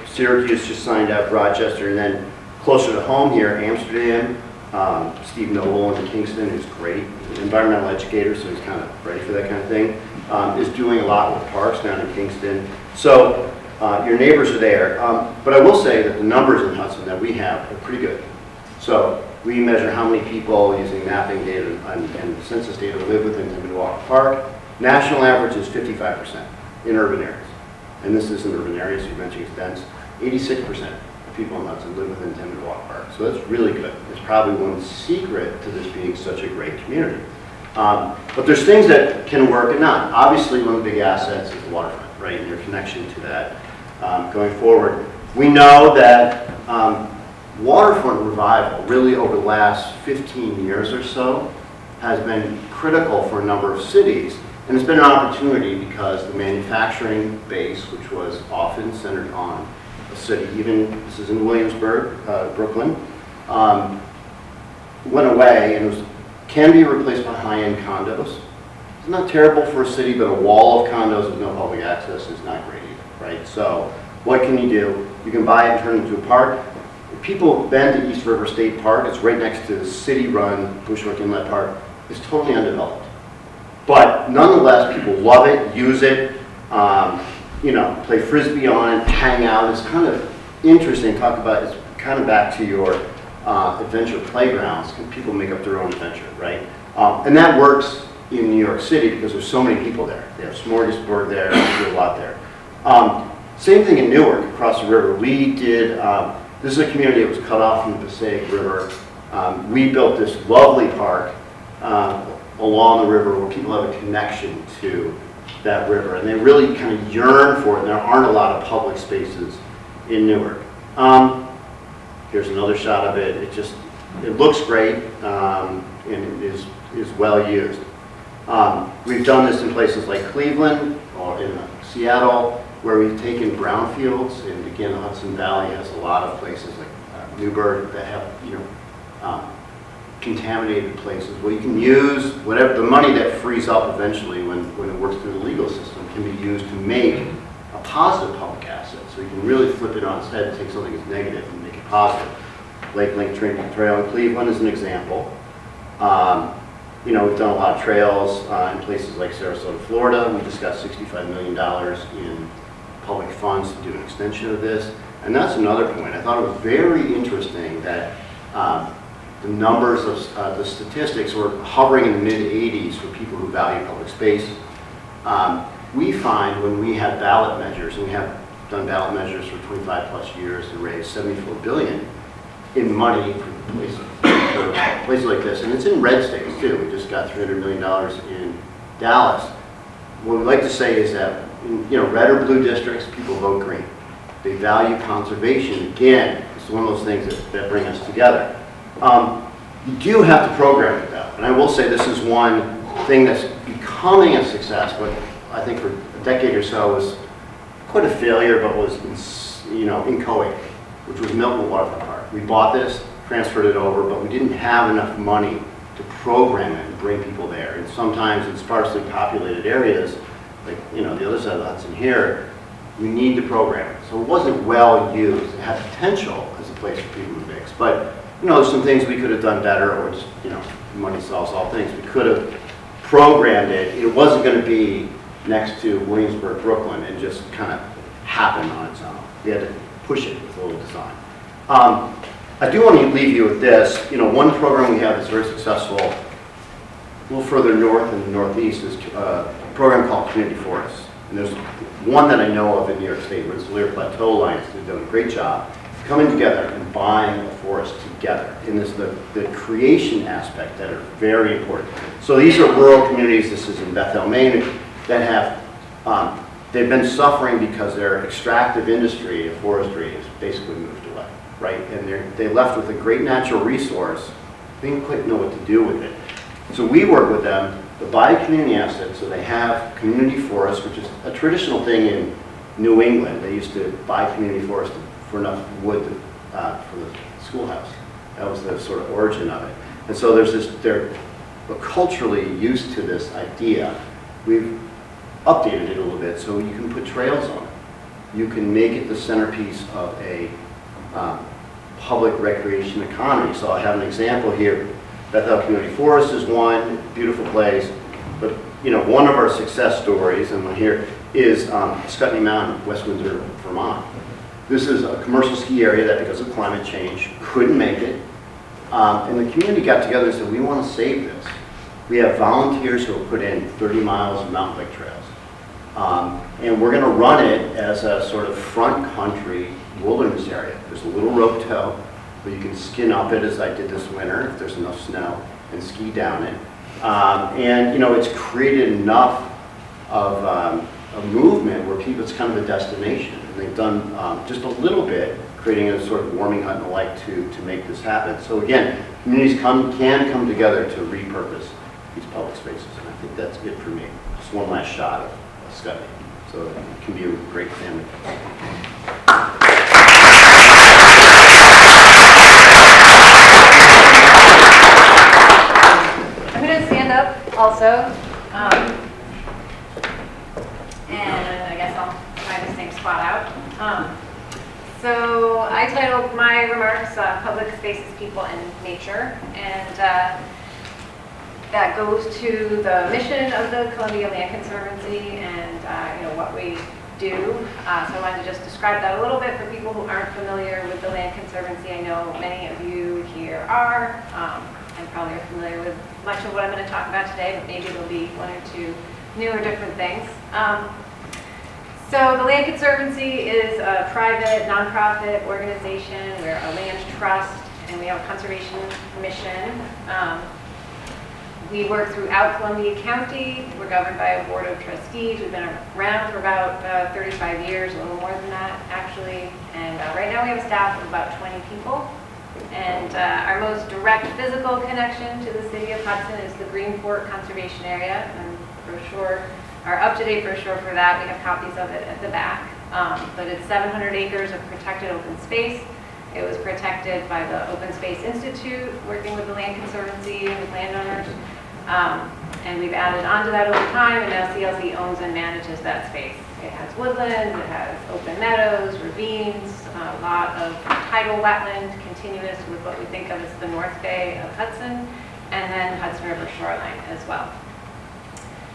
Syracuse just signed up, Rochester, and then closer to home here, Amsterdam. Steve Noble in Kingston, who's great, he's an environmental educator, so he's kind of ready for that kind of thing, is doing a lot with parks down in Kingston. So your neighbors are there. But I will say that the numbers in Hudson that we have are pretty good. So we measure how many people using mapping data and census data live within 10-minute walk park. National average is 55% in urban areas. And this isn't urban areas, you mentioned it's dense. 86% of people in Hudson live within 10-minute walk park. So that's really good. It's probably one secret to this being such a great community. But there's things that can work and not. Obviously, one of the big assets is the waterfront, right? And your connection to that going forward. We know that waterfront revival, really over the last 15 years or so, has been critical for a number of cities. And it's been an opportunity because the manufacturing base, which was often centered on a city, even this is in Williamsburg, Brooklyn, went away and can be replaced by high-end condos. It's not terrible for a city, but a wall of condos with no public access is not great either, right? So what can you do? You can buy it and turn it into a park. If people have been to East River State Park, it's right next to the city-run Bushwick Inlet Park. It's totally undeveloped. But nonetheless, people love it, use it, play Frisbee on it, hang out. It's kind of interesting, talk about, it's kind of back to your adventure playgrounds. People make up their own adventure, right? And that works in New York City because there's so many people there. They have Smorgasburg there, there's a lot there. Same thing in Newark, across the river. We did, this is a community that was cut off from the Passaic River. We built this lovely park along the river where people have a connection to that river, and they really kind of yearn for it, and there aren't a lot of public spaces in Newark. Here's another shot of it. It looks great, and it is well used. We've done this in places like Cleveland or in Seattle, where we've taken brownfields, and again, the Hudson Valley has a lot of places like Newburgh that have, contaminated places where you can use whatever the money that frees up eventually when it works through the legal system can be used to make a positive public asset. So you can really flip it on its head and take something that's negative and make it positive. Lake Link Trail in Cleveland is an example. We've done a lot of trails in places like Sarasota, Florida. We just got $65 million in public funds to do an extension of this. And that's another point. I thought it was very interesting that the numbers of the statistics were hovering in the mid-80s for people who value public space. We find when we have ballot measures, and we have done ballot measures for 25 plus years to raise $74 billion in money for places like this, and it's in red states too. We just got $300 million in Dallas. What we like to say is that in red or blue districts, people vote green. They value conservation. Again, it's one of those things that bring us together. You do have to program it though, and I will say this is one thing that's becoming a success, but I think for a decade or so was quite a failure, but was inchoate, which was Milton Waterfront Park. We bought this, transferred it over, but we didn't have enough money to program it and bring people there. And sometimes in sparsely populated areas, like the other side of the Hudson here, we need to program it. So it wasn't well used. It had potential as a place for people to mix, but there's some things we could have done better, or just, money solves all things. We could have programmed it. It wasn't going to be next to Williamsburg, Brooklyn, and just kind of happen on its own. We had to push it with a little design. I do want to leave you with this. One program we have that's very successful, a little further north in the northeast, is a program called Community Forests. And there's one that I know of in New York State, where it's the Lear Plateau Alliance. They've done a great job coming together and buying a forest together. And there's the creation aspect that are very important. So these are rural communities. This is in Bethel, Maine, that have, they've been suffering because their extractive industry of forestry has basically moved away. right? And they left with a great natural resource. They didn't quite know what to do with it. So we work with them to buy community assets, so they have community forests, which is a traditional thing in New England. They used to buy community forest for enough wood for the schoolhouse. That was the sort of origin of it. And so they're culturally used to this idea. We've updated it a little bit so you can put trails on it. You can make it the centerpiece of a public recreation economy. So I have an example here. Bethel Community Forest is one, beautiful place. But one of our success stories, and one here, is Scutney Mountain, West Windsor, Vermont. This is a commercial ski area that, because of climate change, couldn't make it. And the community got together and said, we want to save this. We have volunteers who have put in 30 miles of mountain bike trails. And we're going to run it as a sort of front country wilderness area. There's a little rope tow where you can skin up it, as I did this winter, if there's enough snow, and ski down it. And it's created enough of a movement where it's kind of a destination. And they've done just a little bit, creating a sort of warming hut and the like to make this happen. So again, communities can come together to repurpose these public spaces. And I think that's it for me. Just one last shot of Scutney. So it can be a great family. I'm going to stand up also, and I guess I'll try the same spot out. So I titled my remarks Public Spaces, People, and Nature, and that goes to the mission of the Columbia Land Conservancy and what we do. So I wanted to just describe that a little bit for people who aren't familiar with the Land Conservancy. I know many of you here are. And probably are familiar with much of what I'm going to talk about today, but maybe there'll be one or two new or different things. So the Land Conservancy is a private, nonprofit organization. We're a land trust, and we have a conservation mission. We work throughout Columbia County. We're governed by a board of trustees. We've been around for about 35 years, a little more than that, actually. And right now we have a staff of about 20 people. And our most direct physical connection to the city of Hudson is the Greenport Conservation Area. And brochure, our up-to-date brochure for that, we have copies of it at the back. But it's 700 acres of protected open space. It was protected by the Open Space Institute, working with the Land Conservancy and with landowners. And we've added on to that over time, and now CLC owns and manages that space. It has woodlands, it has open meadows, ravines, a lot of tidal wetland, continuous with what we think of as the North Bay of Hudson, and then Hudson River shoreline as well.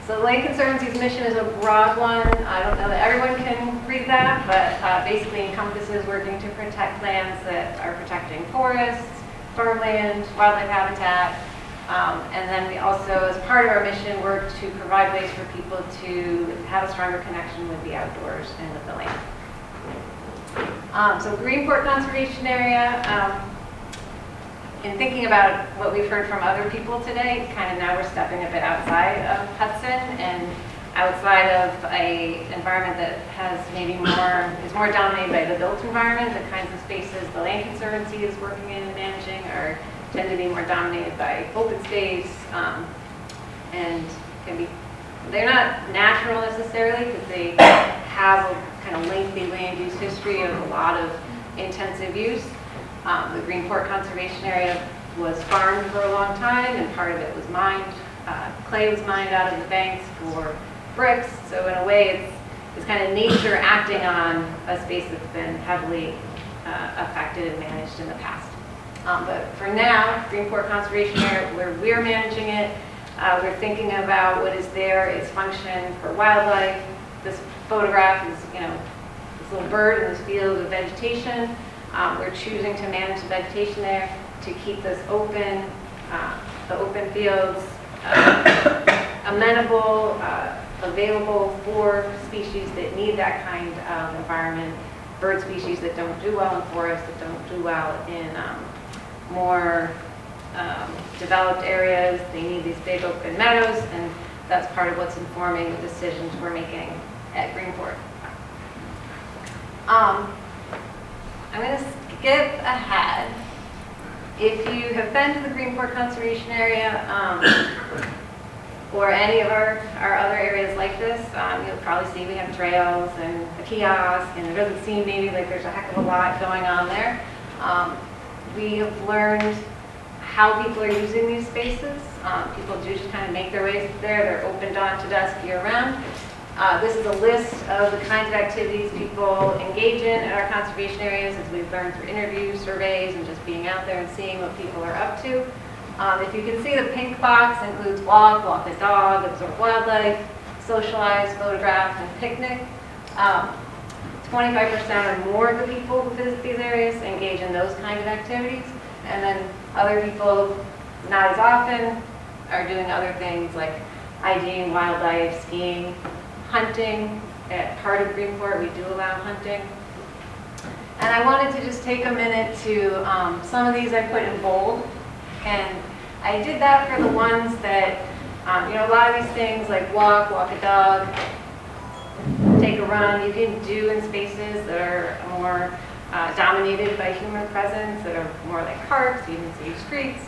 So the Land Conservancy's mission is a broad one. I don't know that everyone can read that, but basically encompasses working to protect lands that are protecting forests, farmland, wildlife habitat, and then we also, as part of our mission, work to provide ways for people to have a stronger connection with the outdoors and with the land. So Greenport Conservation Area, in thinking about what we've heard from other people today, kind of now we're stepping a bit outside of Hudson and outside of a environment that has maybe is more dominated by the built environment. The kinds of spaces the Land Conservancy is working in and managing tend to be more dominated by open space, and they're not natural necessarily because they have a kind of lengthy land use history of a lot of intensive use. The Greenport Conservation Area was farmed for a long time, and part of it was mined. Clay was mined out of the banks for bricks. So in a way, it's kind of nature acting on a space that's been heavily affected and managed in the past. But for now, Greenport Conservation Area, where we're managing it, we're thinking about what is there, its function for wildlife. This photograph is, this little bird in this field of vegetation. We're choosing to manage the vegetation there to keep this open, the open fields amenable, available for species that need that kind of environment, bird species that don't do well in forests, that don't do well in more developed areas. They need these big open meadows, and that's part of what's informing the decisions we're making at Greenport. I'm going to skip ahead. If you have been to the Greenport Conservation Area, or any of our other areas like this, you'll probably see we have trails and a kiosk, and it doesn't seem maybe like there's a heck of a lot going on there. We have learned how people are using these spaces. People do just kind of make their ways there. They're open dawn to dusk year round. This is a list of the kinds of activities people engage in our conservation areas, as we've learned through interviews, surveys, and just being out there and seeing what people are up to. If you can see, the pink box includes walk, walk the dog, observe wildlife, socialize, photograph, and picnic. 25% or more of the people who visit these areas engage in those kind of activities. And then other people, not as often, are doing other things like IDing wildlife, skiing, hunting. At part of Greenport, we do allow hunting. And I wanted to just take a minute to, some of these I put in bold. And I did that for the ones that, a lot of these things like walk a dog, take a run, you can do in spaces that are more dominated by human presence, that are more like parks, even city streets.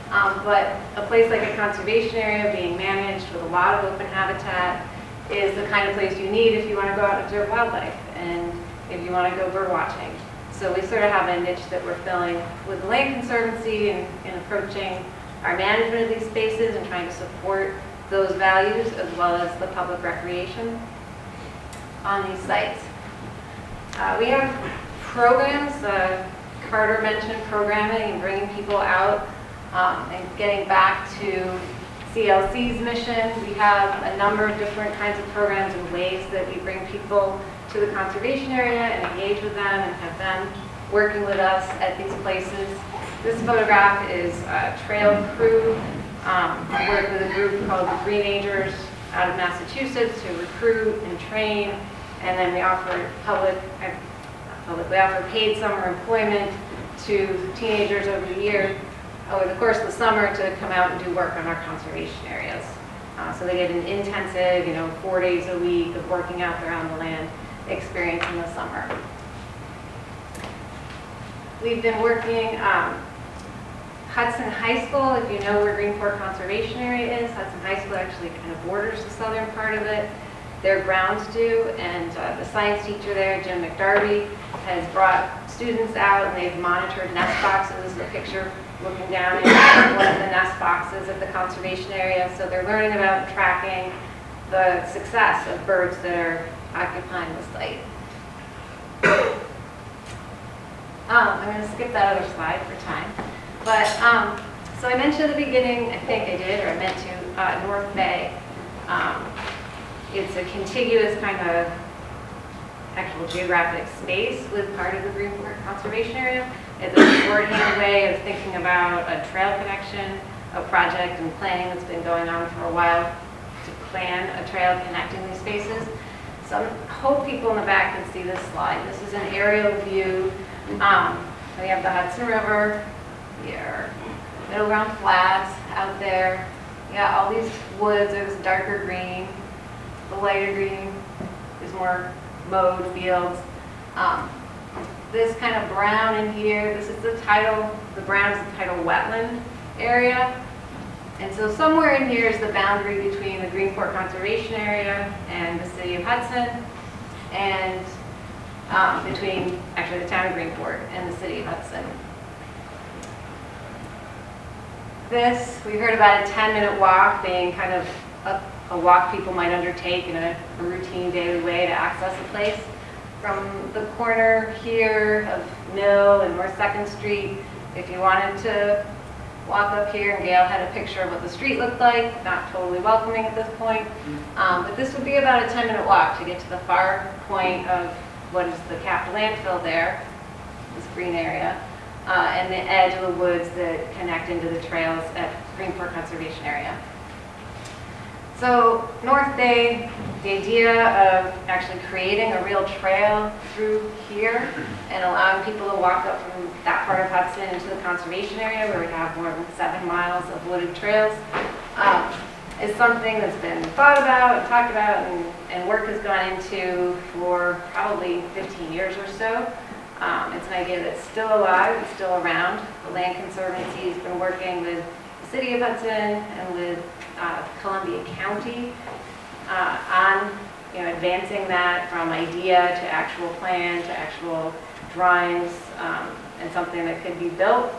But a place like a conservation area being managed with a lot of open habitat is the kind of place you need if you want to go out and observe wildlife and if you want to go bird watching. So we sort of have a niche that we're filling with the Land Conservancy in approaching our management of these spaces and trying to support those values as well as the public recreation on these sites. We have programs, Carter mentioned programming and bringing people out and getting back to CLC's mission. We have a number of different kinds of programs and ways that we bring people to the conservation area and engage with them and have them working with us at these places. This photograph is a trail crew. We work with a group called the Greenagers out of Massachusetts to recruit and train, and then we offer we offer paid summer employment to teenagers over the course of the summer to come out and do work on our conservation areas. So they get an intensive, 4 days a week of working out there on the land experience in the summer. We've been working Hudson High School, if you know where Greenport Conservation Area is. Hudson High School actually kind of borders the southern part of it. Their grounds do, and the science teacher there, Jim McDarby, has brought students out and they've monitored nest boxes. The picture looking down at one of the nest boxes at the conservation area. So they're learning about and tracking the success of birds that are occupying the site. I'm going to skip that other slide for time. But, so I mentioned at the beginning, I think I did, or I meant to, North Bay. It's a contiguous kind of actual geographic space with part of the Greenport Conservation Area. It's a shorthand way of thinking about a trail connection, a project and planning that's been going on for a while to plan a trail connecting these spaces. So I hope people in the back can see this slide. This is an aerial view. We have the Hudson River here, Middle Ground Flats out there. You got all these woods. There's darker green. The lighter green is more mowed fields. This kind of brown in here, this is the brown is the tidal wetland area. And so somewhere in here is the boundary between the Greenport Conservation Area and the city of Hudson, and between actually the town of Greenport and the city of Hudson. We heard about a 10-minute walk being kind of a walk people might undertake in a routine daily way to access a place. From the corner here of Mill and North 2nd Street, if you wanted to walk up here, and Gail had a picture of what the street looked like, not totally welcoming at this point, but this would be about a 10-minute walk to get to the far point of what is the capped landfill there, this green area, and the edge of the woods that connect into the trails at Greenport Conservation Area. So North Bay, the idea of actually creating a real trail through here and allowing people to walk up from that part of Hudson into the conservation area where we have more than 7 miles of wooded trails is something that's been thought about and talked about and work has gone into for probably 15 years or so. It's an idea that's still alive, it's still around. The Land Conservancy has been working with the City of Hudson and with Columbia County on advancing that from idea to actual plan to actual drawings and something that could be built.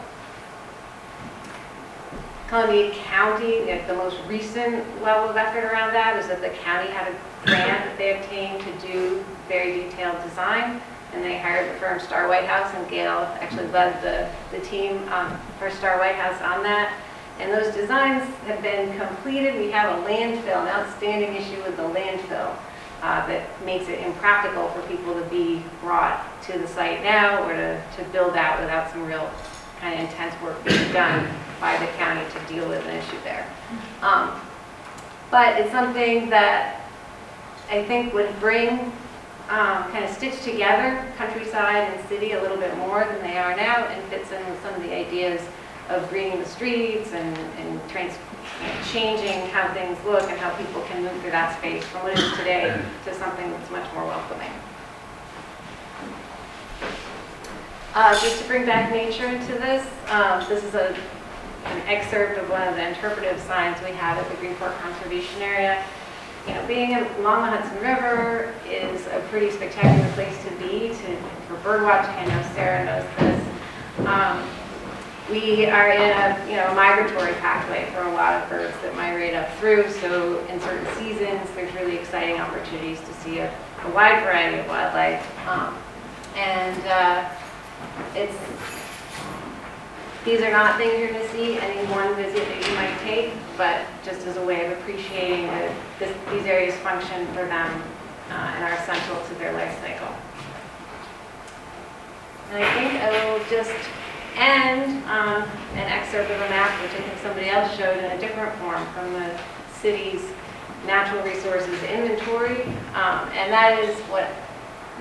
Columbia County, the most recent level of effort around that is that the county had a grant that they obtained to do very detailed design, and they hired the firm Star White House, and Gail actually led the team for Star White House on that. And those designs have been completed. We have a landfill, an outstanding issue with the landfill that makes it impractical for people to be brought to the site now or to build out without some real kind of intense work being done by the county to deal with an issue there. But it's something that I think would bring, kind of stitch together countryside and city a little bit more than they are now, and fits in with some of the ideas of greening the streets and changing how things look and how people can move through that space from what it is today to something that's much more welcoming. Just to bring back nature into this, this is an excerpt of one of the interpretive signs we have at the Greenport Conservation Area. Being along the Hudson River is a pretty spectacular place to be for bird watching. I know Sarah knows this. We are in a migratory pathway for a lot of birds that migrate up through. So in certain seasons, there's really exciting opportunities to see a wide variety of wildlife. These are not things you're going to see any one visit that you might take, but just as a way of appreciating that these areas function for them and are essential to their life cycle. And I think I will just end an excerpt of a map which I think somebody else showed in a different form from the city's natural resources inventory. And that is what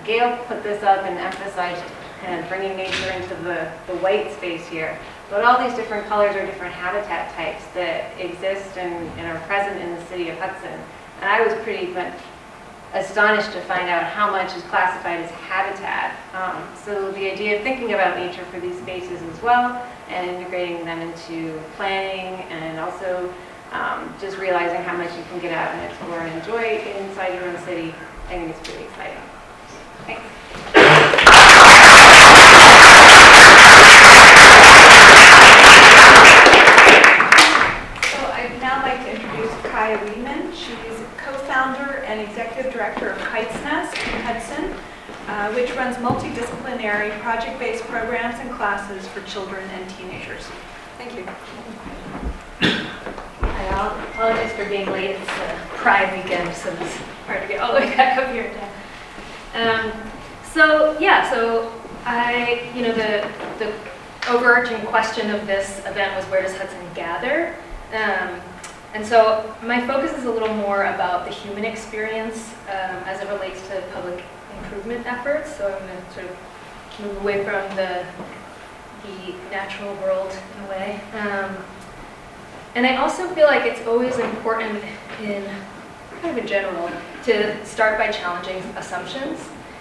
Gail put this up and emphasized, kind of bringing nature into the white space here. But all these different colors are different habitat types that exist and are present in the city of Hudson. And I was pretty much astonished to find out how much is classified as habitat. So the idea of thinking about nature for these spaces as well and integrating them into planning, and also just realizing how much you can get out and explore and enjoy inside your own city, I think it's really exciting. Thanks. Kaya Weedman. She's co-founder and executive director of Kite's Nest in Hudson, which runs multidisciplinary project-based programs and classes for children and teenagers. Thank you. I apologize for being late. It's Pride weekend, so it's hard to get all the way back up here. So the overarching question of this event was, where does Hudson gather? And so my focus is a little more about the human experience as it relates to public improvement efforts. So I'm going to sort of move away from the natural world in a way. And I also feel like it's always important in general to start by challenging assumptions.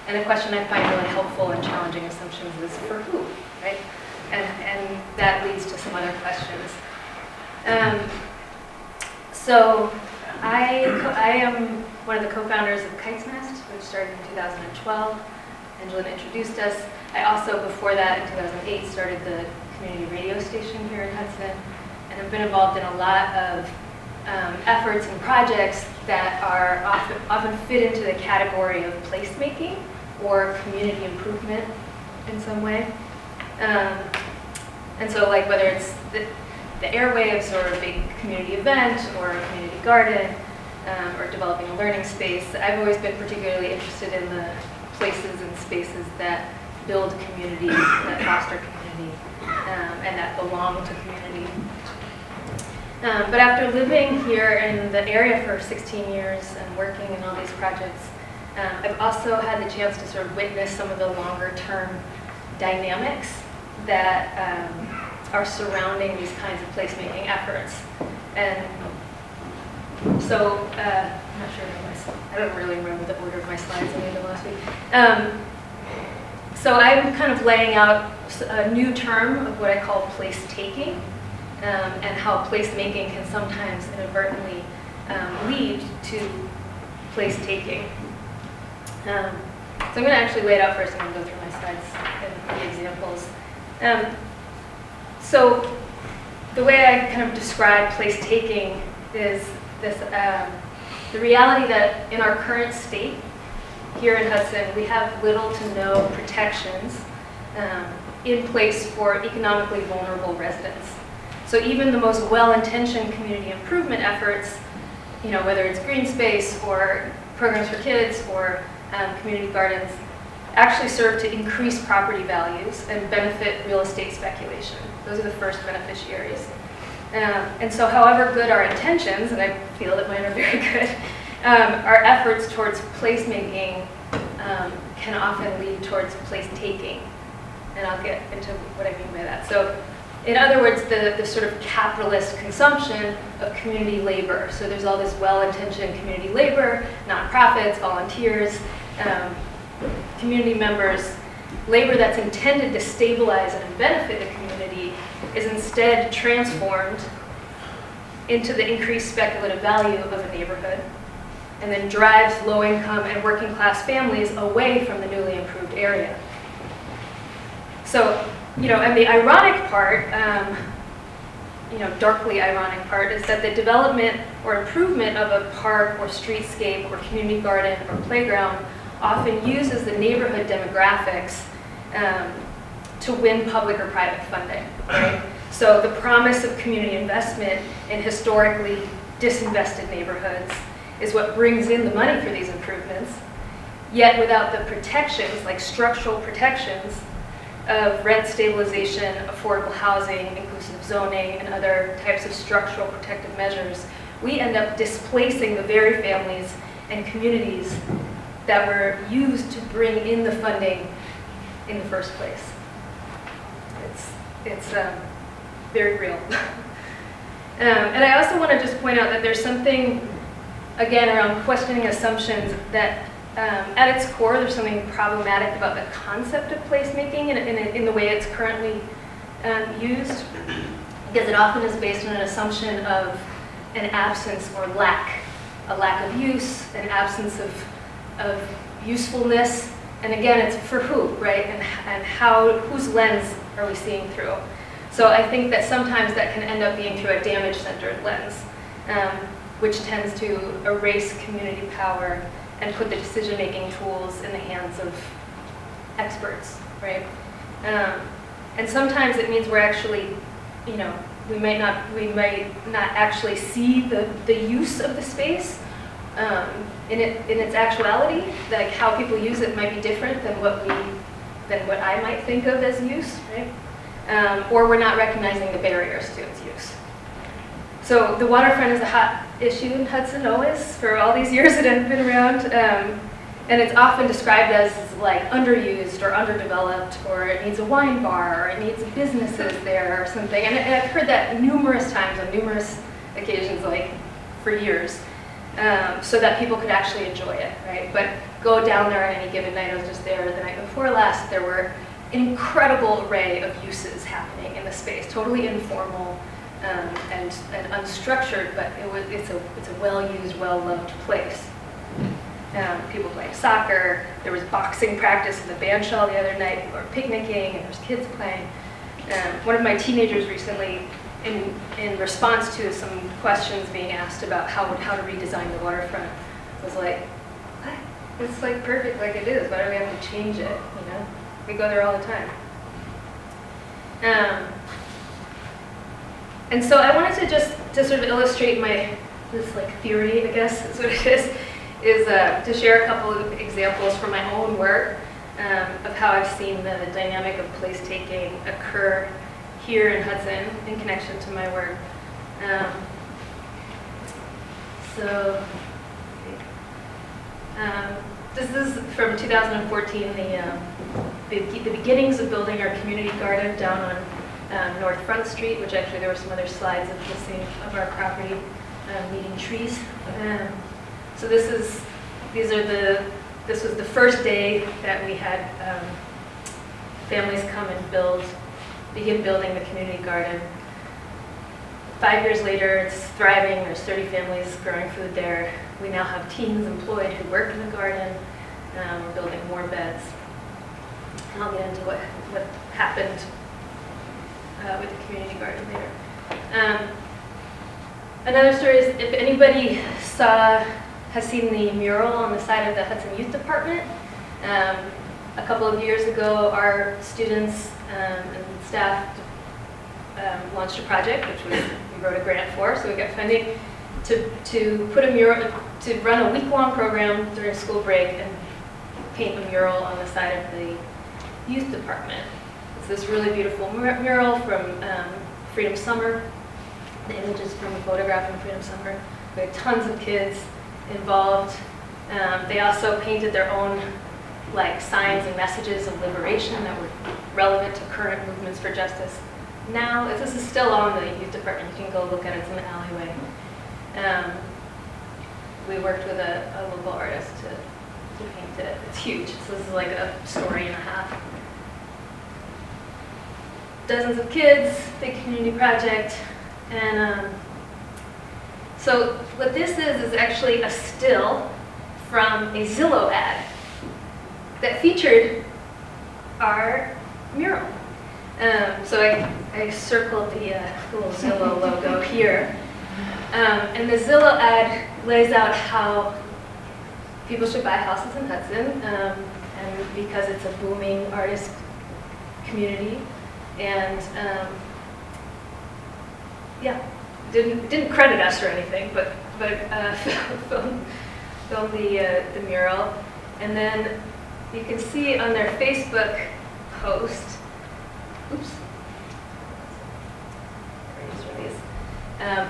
And a question I find really helpful in challenging assumptions is, for who, right? And that leads to some other questions. So I am one of the co-founders of Kite's Nest, which started in 2012. Angela introduced us. I also, before that, in 2008, started the community radio station here in Hudson, and have been involved in a lot of efforts and projects that are often fit into the category of placemaking or community improvement in some way. And so, like, whether it's the airwaves or a big community event or a community garden or developing a learning space, I've always been particularly interested in the places and spaces that build community, that foster community, and that belong to community. But after living here in the area for 16 years and working in all these projects, I've also had the chance to sort of witness some of the longer term dynamics that are surrounding these kinds of placemaking efforts. And so, I'm not sure, I don't really remember the order of my slides I made them last week. So I'm kind of laying out a new term of what I call place taking, and how placemaking can sometimes inadvertently lead to place taking. So I'm going to actually lay it out first and then go through my slides and the examples. So the way I kind of describe place taking is this, the reality that in our current state here in Hudson, we have little to no protections in place for economically vulnerable residents. So even the most well-intentioned community improvement efforts, you know, whether it's green space or programs for kids or community gardens, actually serve to increase property values and benefit real estate speculation. Those are the first beneficiaries. And so however good our intentions, and I feel that mine are very good, our efforts towards placemaking can often lead towards place taking. And I'll get into what I mean by that. So in other words, the sort of capitalist consumption of community labor. So there's all this well-intentioned community labor, nonprofits, volunteers, community members, labor that's intended to stabilize and benefit the community is instead transformed into the increased speculative value of a neighborhood, and then drives low-income and working-class families away from the newly improved area. So, you know, and the ironic part, you know, darkly ironic part, is that the development or improvement of a park or streetscape or community garden or playground often uses the neighborhood demographics to win public or private funding, right? So the promise of community investment in historically disinvested neighborhoods is what brings in the money for these improvements, yet without the protections, like structural protections, of rent stabilization, affordable housing, inclusive zoning, and other types of structural protective measures, we end up displacing the very families and communities that were used to bring in the funding in the first place. It's very real. And I also want to just point out that there's something, again, around questioning assumptions that at its core, there's something problematic about the concept of placemaking in the way it's currently used, because it often is based on an assumption of an absence or a lack of use, an absence of usefulness, and again, it's for who, right? And how, whose lens are we seeing through? So I think that sometimes that can end up being through a damage-centered lens, which tends to erase community power and put the decision-making tools in the hands of experts, right? And sometimes it means we're actually, you know, we might not actually see the use of the space in its actuality. Like how people use it might be different than what I might think of as use, right? Or we're not recognizing the barriers to its use. So the waterfront is a hot issue in Hudson always, for all these years it has been around. And it's often described as like underused or underdeveloped, or it needs a wine bar, or it needs businesses there or something. And I've heard that numerous times on numerous occasions, like for years, so that people could actually enjoy it, right? But go down there on any given night. I was just there the night before last. There were an incredible array of uses happening in the space, totally informal and unstructured, but it's a well-used, well-loved place. People playing soccer. There was boxing practice in the band shell the other night. People were picnicking, and there's kids playing. One of my teenagers recently, in response to some questions being asked about how to redesign the waterfront, was like, "What? It's like perfect like it is. Why do we have to change it? You know, we go there all the time." And so I wanted to just to sort of illustrate this like theory, I guess is what it is to share a couple of examples from my own work of how I've seen the dynamic of place-taking occur here in Hudson in connection to my work. This is from 2014, the beginnings of building our community garden down on North Front Street, which actually there were some other slides of the same of our property meeting trees. So this was the first day that we had families come and begin building the community garden. 5 years later, it's thriving. There's 30 families growing food there. We now have teens employed who work in the garden. We're building more beds. And I'll get into what happened with the community garden later. Another story is if anybody has seen the mural on the side of the Hudson Youth Department. A couple of years ago, our students and staff launched a project, which we wrote a grant for, so we got funding to put a mural, to run a week-long program during school break and paint a mural on the side of the youth department. It's this really beautiful mural from Freedom Summer. The images from a photograph from Freedom Summer. We had tons of kids involved. They also painted their own signs and messages of liberation that were relevant to current movements for justice. Now, this is still on the youth department. You can go look at it. It's in the alleyway. We worked with a local artist to paint it. It's huge. So this is like a story and a half. Dozens of kids, big community project. And so what this is actually a still from a Zillow ad that featured our mural. So I circled the little Zillow logo here. And the Zillow ad lays out how people should buy houses in Hudson, and because it's a booming artist community. And yeah, didn't credit us or anything, but filmed the mural. And then you can see on their Facebook post, oops,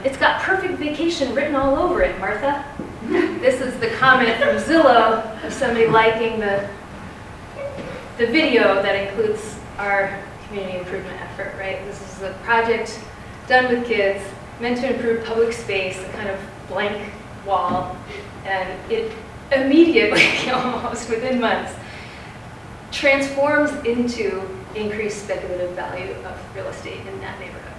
it's got perfect vacation written all over it, Martha. This is the comment from Zillow of somebody liking the video that includes our community improvement effort, right? This is a project done with kids, meant to improve public space, a kind of blank wall, and it immediately, almost within months, transforms into increased speculative value of real estate in that neighborhood.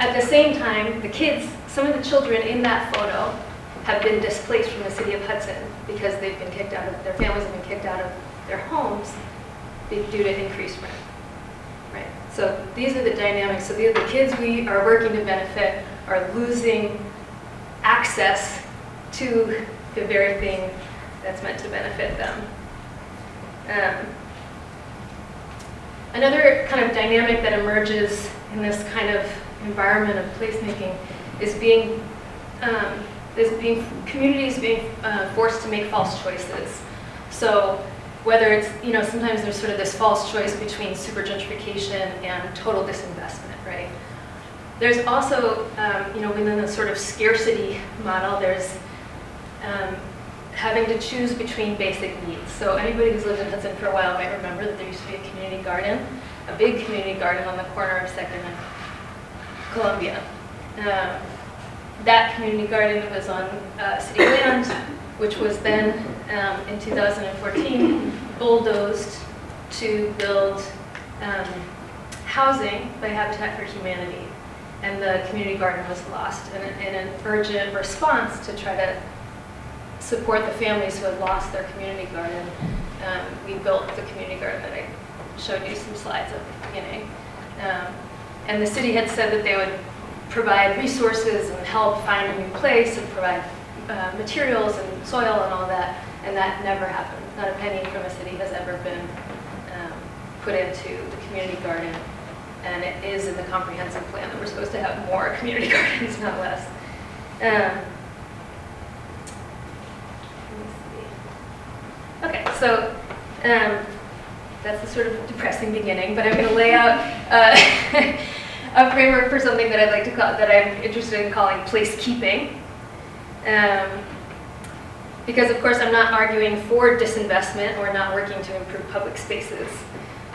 At the same time, the kids, some of the children in that photo have been displaced from the city of Hudson because they've been kicked out of, their families have been kicked out of their homes due to increased rent. Right. So these are the dynamics. So the kids we are working to benefit are losing access to the very thing that's meant to benefit them. Another kind of dynamic that emerges in this kind of environment of placemaking is communities being forced to make false choices. So whether it's, sometimes there's sort of this false choice between super gentrification and total disinvestment, right? There's also, within the sort of scarcity model, there's having to choose between basic needs. So anybody who's lived in Hudson for a while might remember that there used to be a community garden, a big community garden on the corner of 2nd and Columbia. That community garden was on city land, which was then, in 2014, bulldozed to build housing by Habitat for Humanity. And the community garden was lost in an urgent response to try to support the families who had lost their community garden. We built the community garden that I showed you some slides at the beginning. And the city had said that they would provide resources and help find a new place and provide materials and soil and all that, and that never happened. Not a penny from the city has ever been put into the community garden, and it is in the comprehensive plan that we're supposed to have more community gardens, not less. Okay, so that's the sort of depressing beginning, but I'm going to lay out a framework for something that I'd like to call, that I'm interested in calling placekeeping. Because of course I'm not arguing for disinvestment or not working to improve public spaces,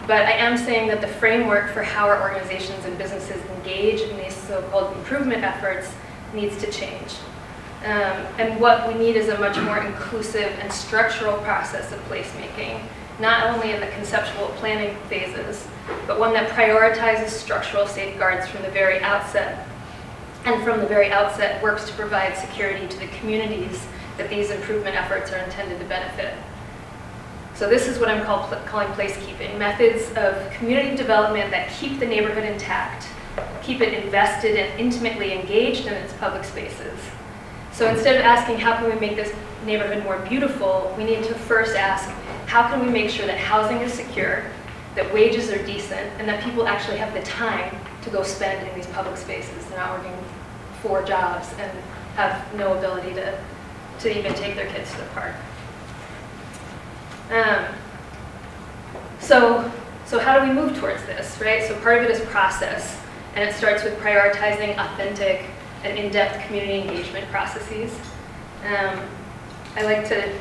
but I am saying that the framework for how our organizations and businesses engage in these so-called improvement efforts needs to change. And what we need is a much more inclusive and structural process of placemaking, not only in the conceptual planning phases, but one that prioritizes structural safeguards from the very outset, and from the very outset works to provide security to the communities that these improvement efforts are intended to benefit. So this is what I'm calling placekeeping, methods of community development that keep the neighborhood intact, keep it invested and intimately engaged in its public spaces. So instead of asking how can we make this neighborhood more beautiful, we need to first ask how can we make sure that housing is secure, that wages are decent, and that people actually have the time to go spend in these public spaces. They're not working 4 jobs and have no ability to even take their kids to the park. So how do we move towards this, right? So part of it is process, and it starts with prioritizing authentic and in-depth community engagement processes. I like to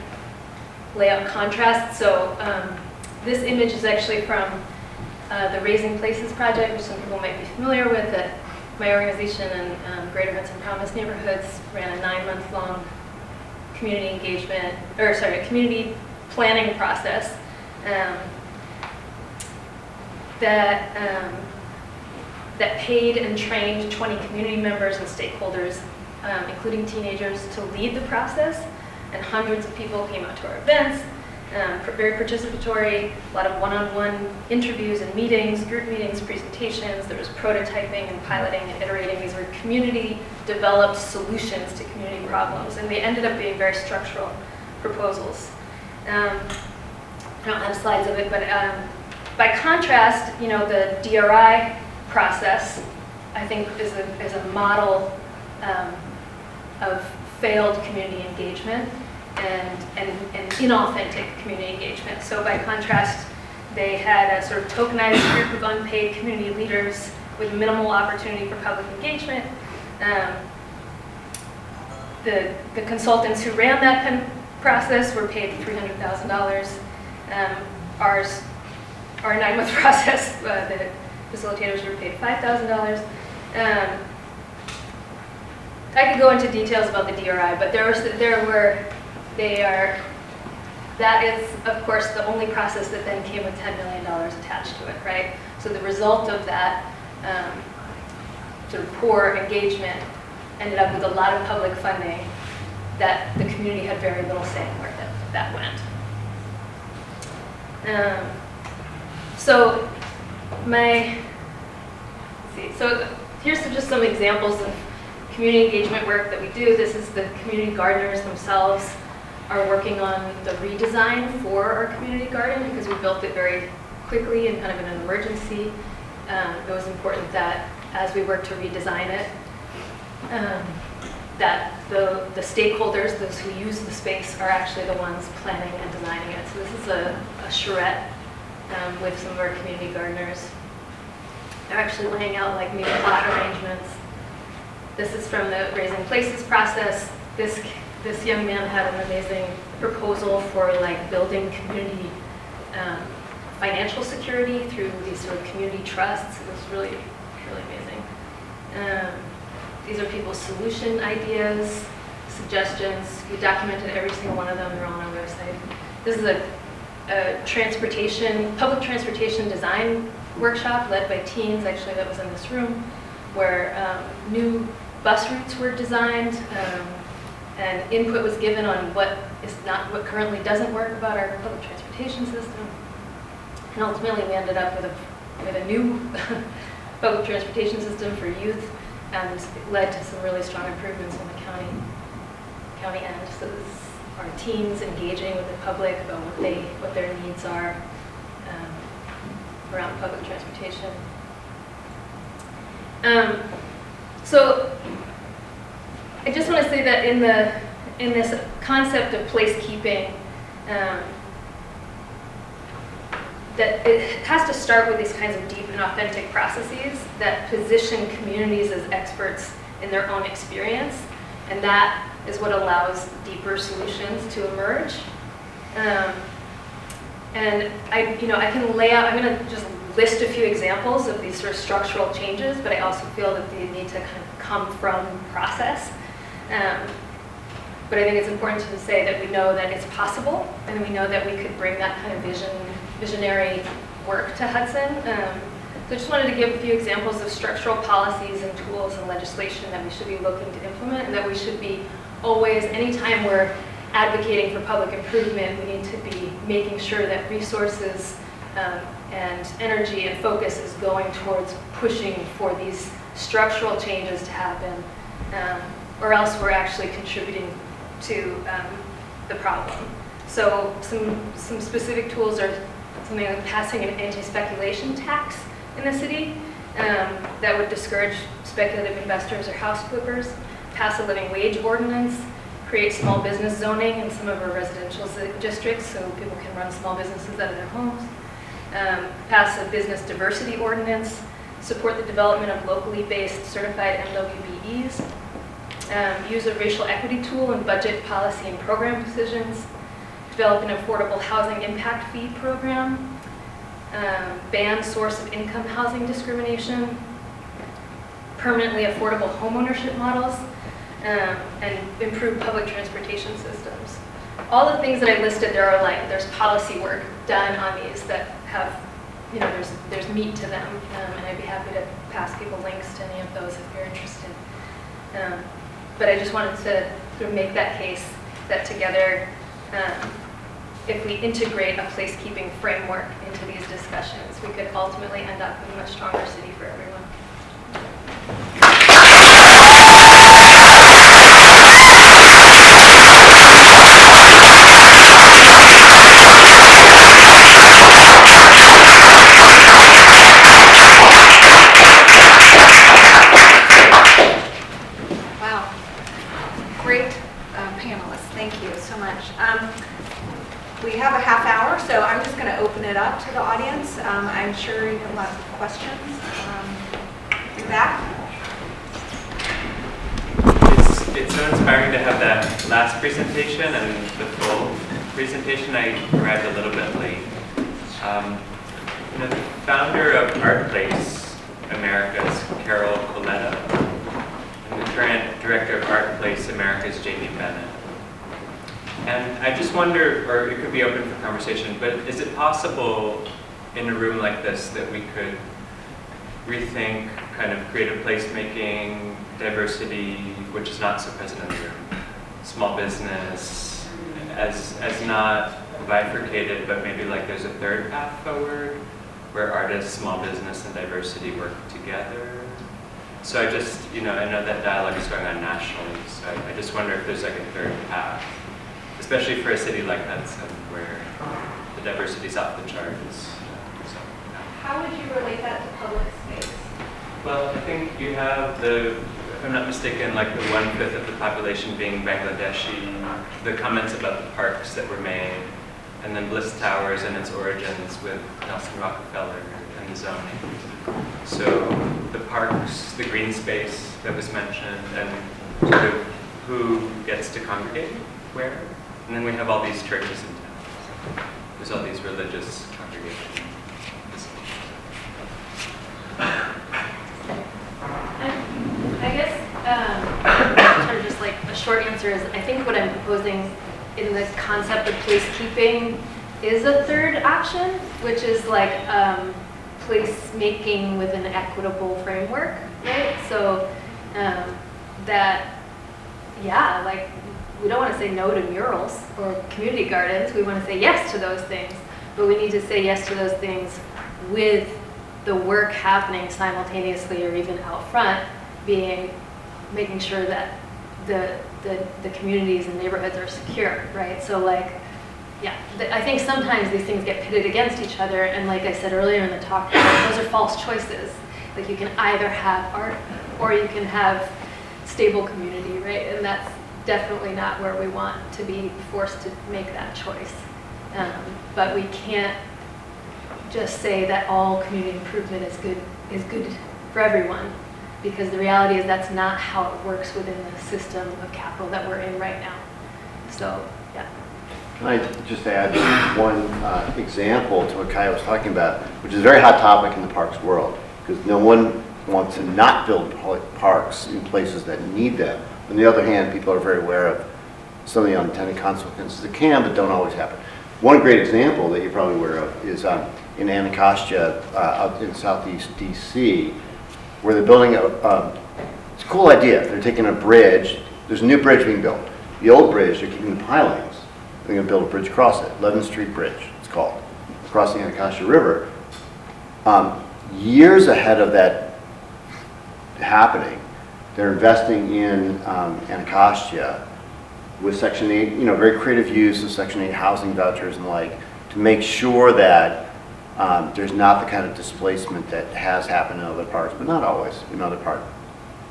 lay out contrasts. So this image is actually from the Raising Places project, which some people might be familiar with, that my organization and Greater Hudson Promise Neighborhoods ran a 9-month-long community engagement, community planning process that paid and trained 20 community members and stakeholders, including teenagers, to lead the process. And hundreds of people came out to our events, very participatory, a lot of one-on-one interviews and meetings, group meetings, presentations. There was prototyping and piloting and iterating. These were community-developed solutions to community problems, and they ended up being very structural proposals. I don't have slides of it, but by contrast, the DRI process, I think, is a model of failed community engagement and inauthentic community engagement. So by contrast, they had a sort of tokenized group of unpaid community leaders with minimal opportunity for public engagement. The consultants who ran that process were paid $300,000. Our 9-month process, the facilitators were paid $5,000. I could go into details about the DRI, but that is, of course, the only process that then came with $10 million attached to it, right? So the result of that sort of poor engagement ended up with a lot of public funding that the community had very little say in where that went. So here's just some examples of community engagement work that we do. This is the community gardeners themselves are working on the redesign for our community garden because we built it very quickly and kind of in an emergency. It was important that as we work to redesign it, that the stakeholders, those who use the space, are actually the ones planning and designing it. So this is a charrette with some of our community gardeners. They're actually laying out like new plot arrangements. This is from the Raising Places process. This young man had an amazing proposal for like building community financial security through these sort of community trusts. It was really, really amazing. These are people's solution ideas, suggestions. We documented every single one of them. They're all on our website. This is a public transportation design workshop led by teens, actually, that was in this room, where new bus routes were designed, and input was given on what currently doesn't work about our public transportation system. And ultimately, we ended up with a new public transportation system for youth, and it led to some really strong improvements in the county end. So this is our teams engaging with the public about what their needs are around public transportation. So I just want to say that in this concept of placekeeping, that it has to start with these kinds of deep and authentic processes that position communities as experts in their own experience, and that is what allows deeper solutions to emerge. And I can lay out, I'm going to just list a few examples of these sort of structural changes, but I also feel that they need to kind of come from process. But I think it's important to say that we know that it's possible, and we know that we could bring that kind of visionary work to Hudson. So I just wanted to give a few examples of structural policies and tools and legislation that we should be looking to implement, and that we should be always, anytime we're advocating for public improvement, we need to be making sure that resources and energy and focus is going towards pushing for these structural changes to happen, or else we're actually contributing to the problem. So some specific tools are something like passing an anti-speculation tax in the city that would discourage speculative investors or house flippers, pass a living wage ordinance, create small business zoning in some of our residential districts so people can run small businesses out of their homes, pass a business diversity ordinance, support the development of locally based certified MWBEs, use a racial equity tool in budget policy and program decisions, develop an affordable housing impact fee program, ban source of income housing discrimination, permanently affordable homeownership models, and improve public transportation systems. All the things that I listed, there's policy work done on these that have, there's meat to them, and I'd be happy to pass people links to any of those if you're interested. But I just wanted to sort of make that case that together, if we integrate a placekeeping framework into these discussions, we could ultimately end up with a much stronger city for everyone. Wow. Great panelists. Thank you so much. We have a half hour, so I'm just going to open it up to the audience. I'm sure you have lots of questions. In the back. It's so inspiring to have that last presentation and the full presentation. I arrived a little bit late. The founder of Art Place Americas, Carol Coletta, and the current director of Art Place Americas, Jamie Bennett. And I just wonder, or it could be open for conversation, but is it possible in a room like this that we could rethink kind of creative placemaking, diversity, which is not so present in the room, small business, as not bifurcated, but maybe like there's a third path forward where artists, small business, and diversity work together? So I just, I know that dialogue is going on nationally, so I just wonder if there's like a third path, especially for a city like Hudson where the diversity is off the charts. How would you relate that to public space? Well, I think you have if I'm not mistaken, like the 1/5 of the population being Bangladeshi, the comments about the parks that were made, and then Bliss Towers and its origins with Nelson Rockefeller and the zoning. So the parks, the green space that was mentioned, and sort of who gets to congregate where. And then we have all these churches in town. There's all these religious congregations. I guess sort of just like a short answer is I think what I'm proposing in the concept of placekeeping is a third option, which is like placemaking with an equitable framework, right? So we don't want to say no to murals or community gardens. We want to say yes to those things, but we need to say yes to those things with the work happening simultaneously or even out front, making sure that the communities and neighborhoods are secure, right? So I think sometimes these things get pitted against each other, and like I said earlier in the talk, those are false choices. Like you can either have art or you can have stable community, right? And that's definitely not where we want to be forced to make that choice. But we can't just say that all community improvement is good for everyone, because the reality is that's not how it works within the system of capital that we're in right now. So, yeah. Can I just add one example to what Kaya was talking about, which is a very hot topic in the parks world, because no one wants to not build public parks in places that need them. On the other hand, people are very aware of some of the unintended consequences that can, but don't always happen. One great example that you're probably aware of is in Anacostia, out in southeast DC, where they're building it's a cool idea. They're taking a bridge. There's a new bridge being built. The old bridge, they're keeping the pilings. They're going to build a bridge across it. 11th Street Bridge, it's called, across the Anacostia River. Years ahead of that happening, they're investing in Anacostia with Section 8, very creative use of Section 8 housing vouchers and like, to make sure that there's not the kind of displacement that has happened in other parts, but not always in other part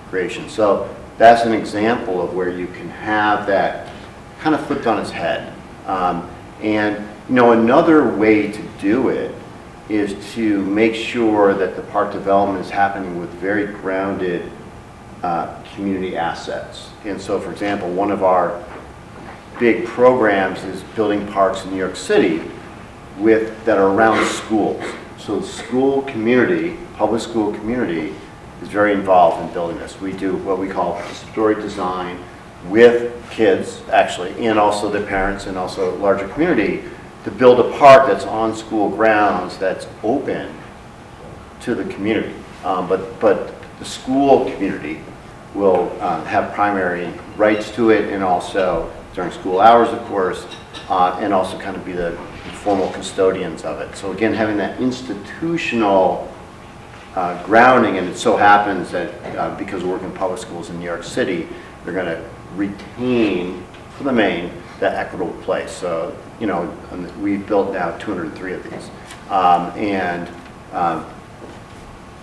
creation. So that's an example of where you can have that kind of flipped on its head. And another way to do it is to make sure that the park development is happening with very grounded community assets. And so, for example, one of our big programs is building parks in New York City that are around schools. So the school community, public school community, is very involved in building this. We do what we call participatory design with kids, actually, and also their parents and also larger community, to build a park that's on school grounds that's open to the community. But the school community will have primary rights to it, and also during school hours, of course, and also kind of be the formal custodians of it. So again, having that institutional grounding, and it so happens that because we're working in public schools in New York City, they're going to retain, for the main, that equitable place. So, we've built now 203 of these. I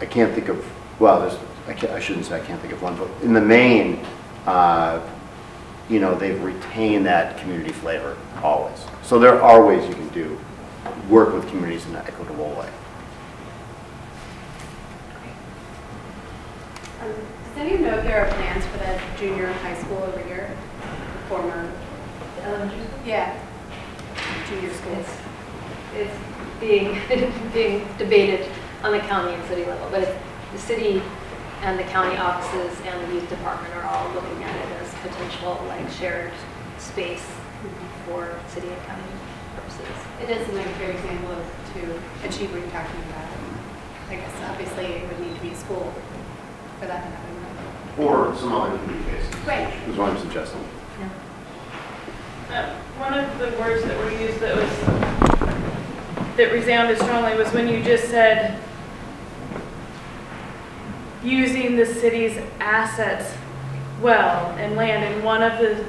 can't think of, I shouldn't say I can't think of one, but in the main, they've retained that community flavor always. So there are ways you can work with communities in an equitable way. Does anyone know if there are plans for the junior high school over here? The former elementary school? Yeah. Junior schools. It's being debated on the county and city level, but the city and the county offices and the youth department are all looking at it as potential shared space for city and county purposes. It does seem like a fair example to achieve what you're talking about. I guess obviously it would need to be a school for that to happen. Or some other community basis. Right. Is what I'm suggesting. One of the words that were used that resounded strongly was when you just said using the city's assets well and land. And one of the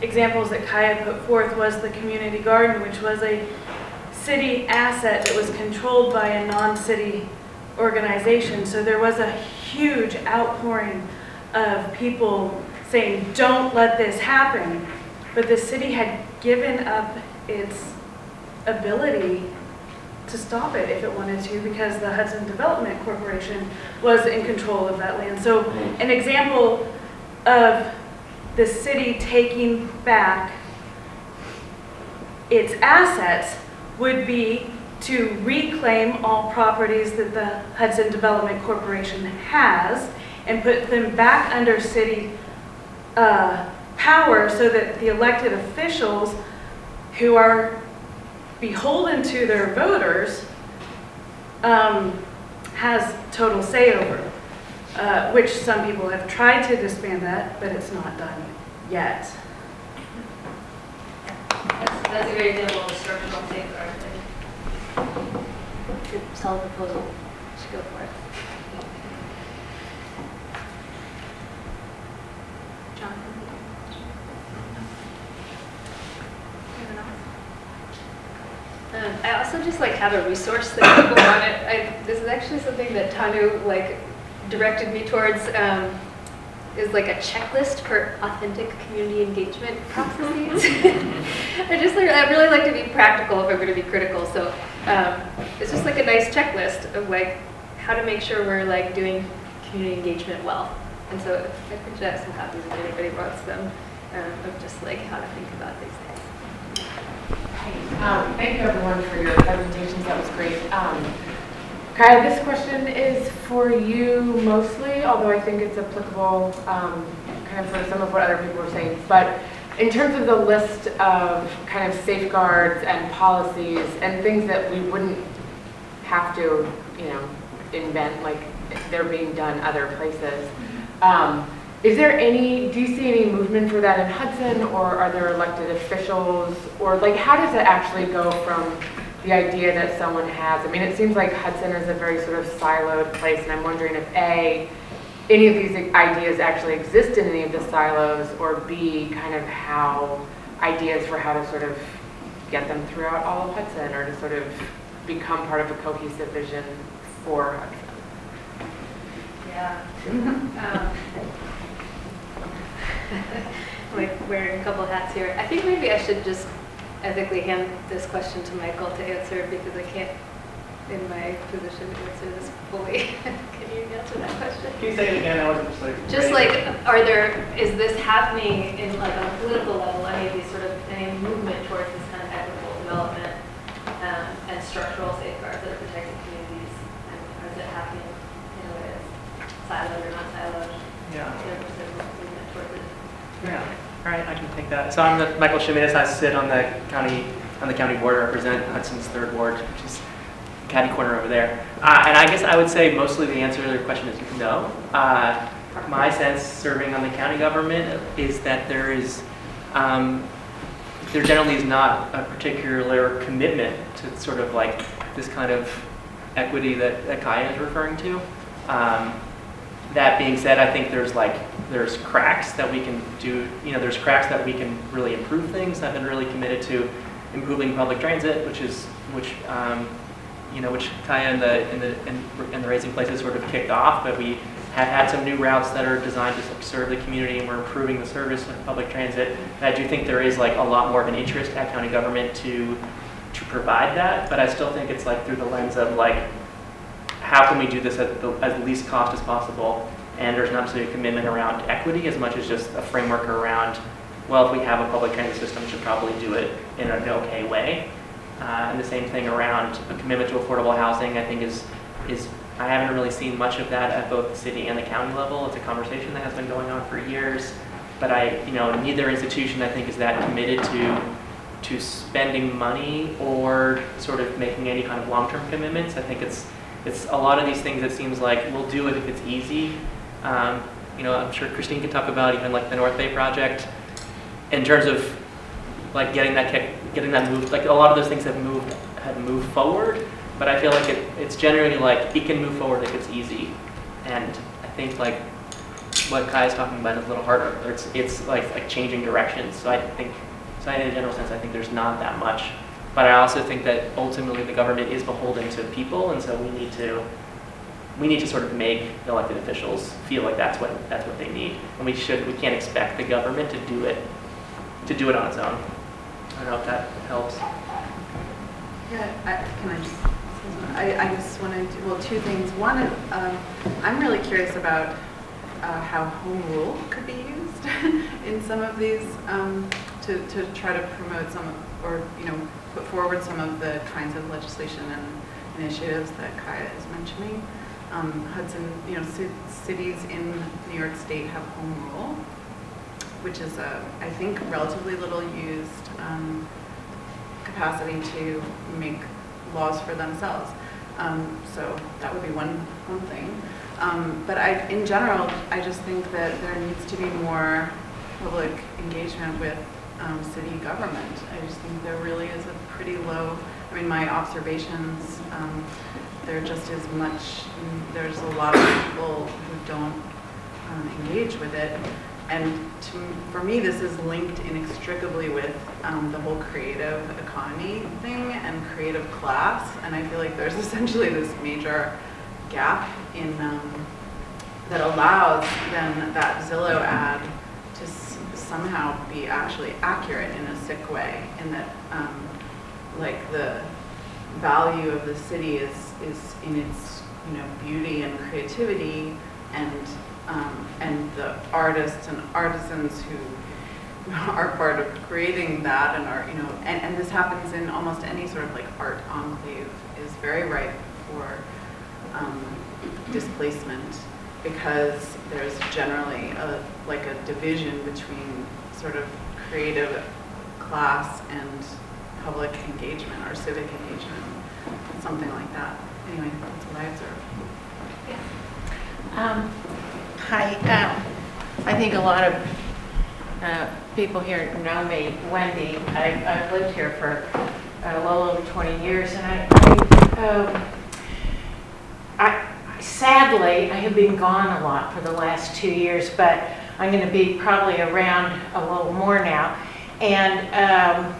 examples that Kaya put forth was the community garden, which was a city asset that was controlled by a non-city organization. So there was a huge outpouring of people saying, don't let this happen. But the city had given up its ability to stop it if it wanted to, because the Hudson Development Corporation was in control of that land. So an example of the city taking back its assets would be to reclaim all properties that the Hudson Development Corporation has and put them back under city power, so that the elected officials who are beholden to their voters has total say over, which some people have tried to disband that, but it's not done yet. That's a great example of a structural safeguard. Good solid proposal. Should go for it. I also just have a resource that people want it. This is actually something that Tanu directed me towards. Is a checklist for authentic community engagement processes. I really like to be practical if I'm going to be critical. So it's just a nice checklist of how to make sure we're doing community engagement well. And so I printed out some copies if anybody wants them of just how to think about these things. Thank you everyone for your presentations. That was great. Kaya, this question is for you mostly, although I think it's applicable kind of for some of what other people were saying. But in terms of the list of kind of safeguards and policies and things that we wouldn't have to, invent, like they're being done other places. Is there do you see any movement for that in Hudson, or are there elected officials, or like how does it actually go from the idea that someone has? I mean, it seems like Hudson is a very sort of siloed place, and I'm wondering if A, any of these ideas actually exist in any of the silos, or B, kind of how ideas for how to sort of get them throughout all of Hudson, or to sort of become part of a cohesive vision for Hudson. Yeah. Like wearing a couple hats here. I think maybe I should just ethically hand this question to Michael to answer, because I can't, in my position, answer this fully. Can you answer that question? Can you say it again? I wasn't just like, is this happening in like on a political level? Any movement towards this kind of equitable development and structural safeguards that are protecting communities? And is it happening in a way that's siloed or not siloed? Yeah. Movement towards it. Yeah. All right, I can take that. So I'm Michael Shimenez. I sit on the county board, represent Hudson's 3rd Ward, which is the catty corner over there. And I guess I would say mostly the answer to your question is no. My sense, serving on the county government, is that there generally is not a particular commitment to sort of like this kind of equity that Kaya is referring to. That being said, I think there's cracks that we can do. There's cracks that we can really improve things. I've been really committed to improving public transit, which Kaya and the Raising Places sort of kicked off. But we have had some new routes that are designed to serve the community, and we're improving the service of public transit. And I do think there is like a lot more of an interest at county government to provide that. But I still think it's like through the lens of like, how can we do this at the least cost as possible? And there's not necessarily a commitment around equity as much as just a framework around, well, if we have a public transit system, we should probably do it in an okay way. And the same thing around a commitment to affordable housing, I think is I haven't really seen much of that at both the city and the county level. It's a conversation that has been going on for years, but neither institution I think is that committed to spending money or sort of making any kind of long-term commitments. I think it's a lot of these things. It seems like we'll do it if it's easy. I'm sure Christine could talk about even like the North Bay project in terms of like getting that moved. Like a lot of those things have moved forward, but I feel like it's generally like it can move forward if it's easy. And I think like what Kai is talking about is a little harder. It's like changing directions. So in a general sense, I think there's not that much. But I also think that ultimately the government is beholden to people, and so we need to sort of make elected officials feel like that's what they need, and we can't expect the government to do it on its own. I don't know if that helps. Yeah, I just want to, two things. One, I'm really curious about how home rule could be used in some of these to try to promote put forward some of the kinds of legislation and initiatives that Kaya is mentioning. Hudson, cities in New York State have home rule, which is I think relatively little used capacity to make laws for themselves. So that would be one thing. But in general, I just think that there needs to be more public engagement with city government. I just think there really is a pretty low, my observations, there just is there's a lot of people who don't engage with it. And for me, this is linked inextricably with the whole creative economy thing and creative class. And I feel like there's essentially this major gap in that allows then that Zillow ad to somehow be actually accurate in a sick way, in that like the value of the city is in its beauty and creativity, and the artists and artisans who are part of creating that and are and this happens in almost any sort of like art enclave, is very ripe for displacement, because there's generally a division between sort of creative class and public engagement or civic engagement, something like that. Anyway, that's what I observed. Hi, I think a lot of people here know me. Wendy, I've lived here for a little over 20 years, and sadly, I have been gone a lot for the last 2 years, but I'm going to be probably around a little more now. And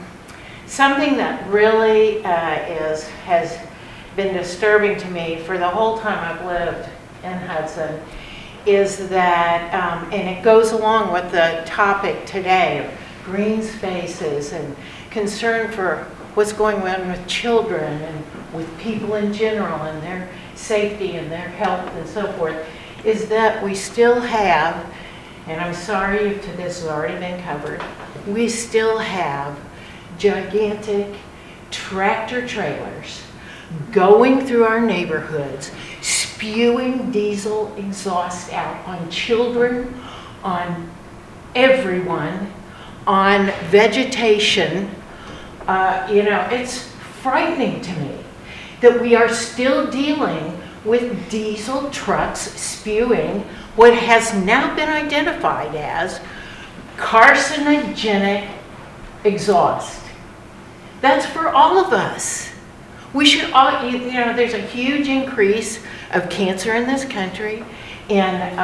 something that really has been disturbing to me for the whole time I've lived in Hudson is that, and it goes along with the topic today of green spaces and concern for what's going on with children and with people in general and their safety and their health and so forth, is that we still have, and I'm sorry if this has already been covered, we still have gigantic tractor trailers going through our neighborhoods, spewing diesel exhaust out on children, on everyone, on vegetation. It's frightening to me that we are still dealing with diesel trucks spewing what has now been identified as carcinogenic exhaust. That's for all of us. We should all, there's a huge increase of cancer in this country and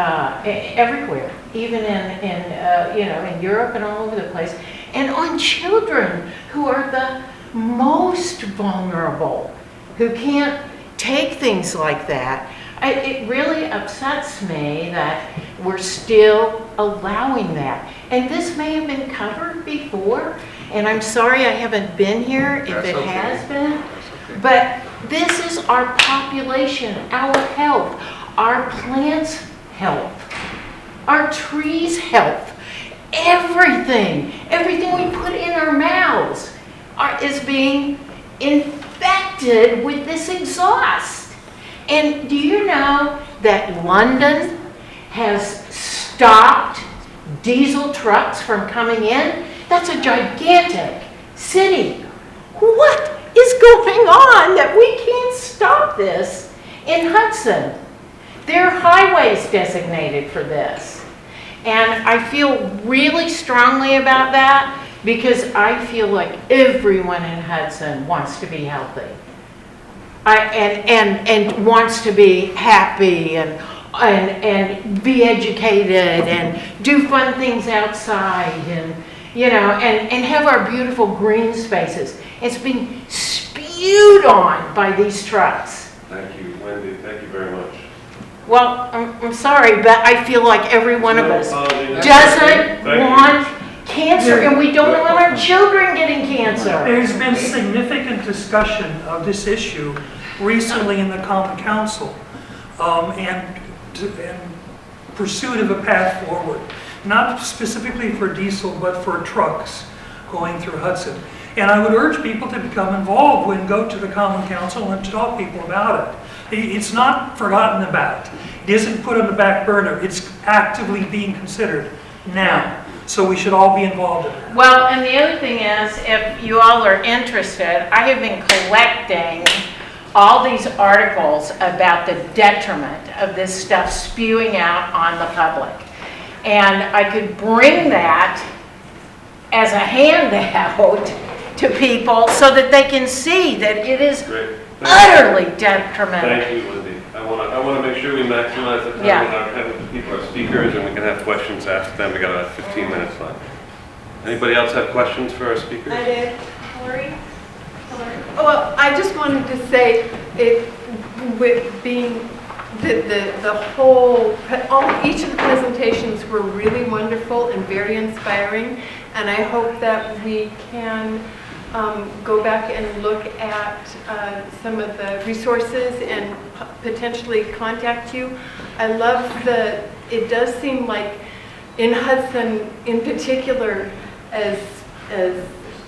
everywhere, even in Europe and all over the place, and on children who are the most vulnerable, who can't take things like that. It really upsets me that we're still allowing that. And this may have been covered before, and I'm sorry I haven't been here if it has been. But this is our population, our health, our plants' health, our trees' health, everything we put in our mouths is being infected with this exhaust. And do you know that London has stopped diesel trucks from coming in? That's a gigantic city. What is going on that we can't stop this in Hudson? There are highways designated for this. And I feel really strongly about that because I feel like everyone in Hudson wants to be healthy. And wants to be happy and be educated and do fun things outside and have our beautiful green spaces. It's being spewed on by these trucks. Thank you, Wendy. Thank you very much. Well, I'm sorry, but I feel like every one of us doesn't want cancer, and we don't want our children getting cancer. There's been significant discussion of this issue recently in the Common Council and pursuit of a path forward, not specifically for diesel, but for trucks going through Hudson. And I would urge people to become involved when go to the Common Council and to talk to people about it. It's not forgotten about. It isn't put on the back burner. It's actively being considered now. So we should all be involved in that. Well, and the other thing is, if you all are interested, I have been collecting all these articles about the detriment of this stuff spewing out on the public. And I could bring that as a handout to people so that they can see that it is utterly detrimental. Thank you, Wendy. I want to make sure we maximize the time with our speakers, and we can have questions asked them. We got about 15 minutes left. Anybody else have questions for our speakers? I did. Hillary? Well, I just wanted to say it with being the whole, each of the presentations were really wonderful and very inspiring, and I hope that we can go back and look at some of the resources and potentially contact you. I love it does seem like in Hudson in particular, as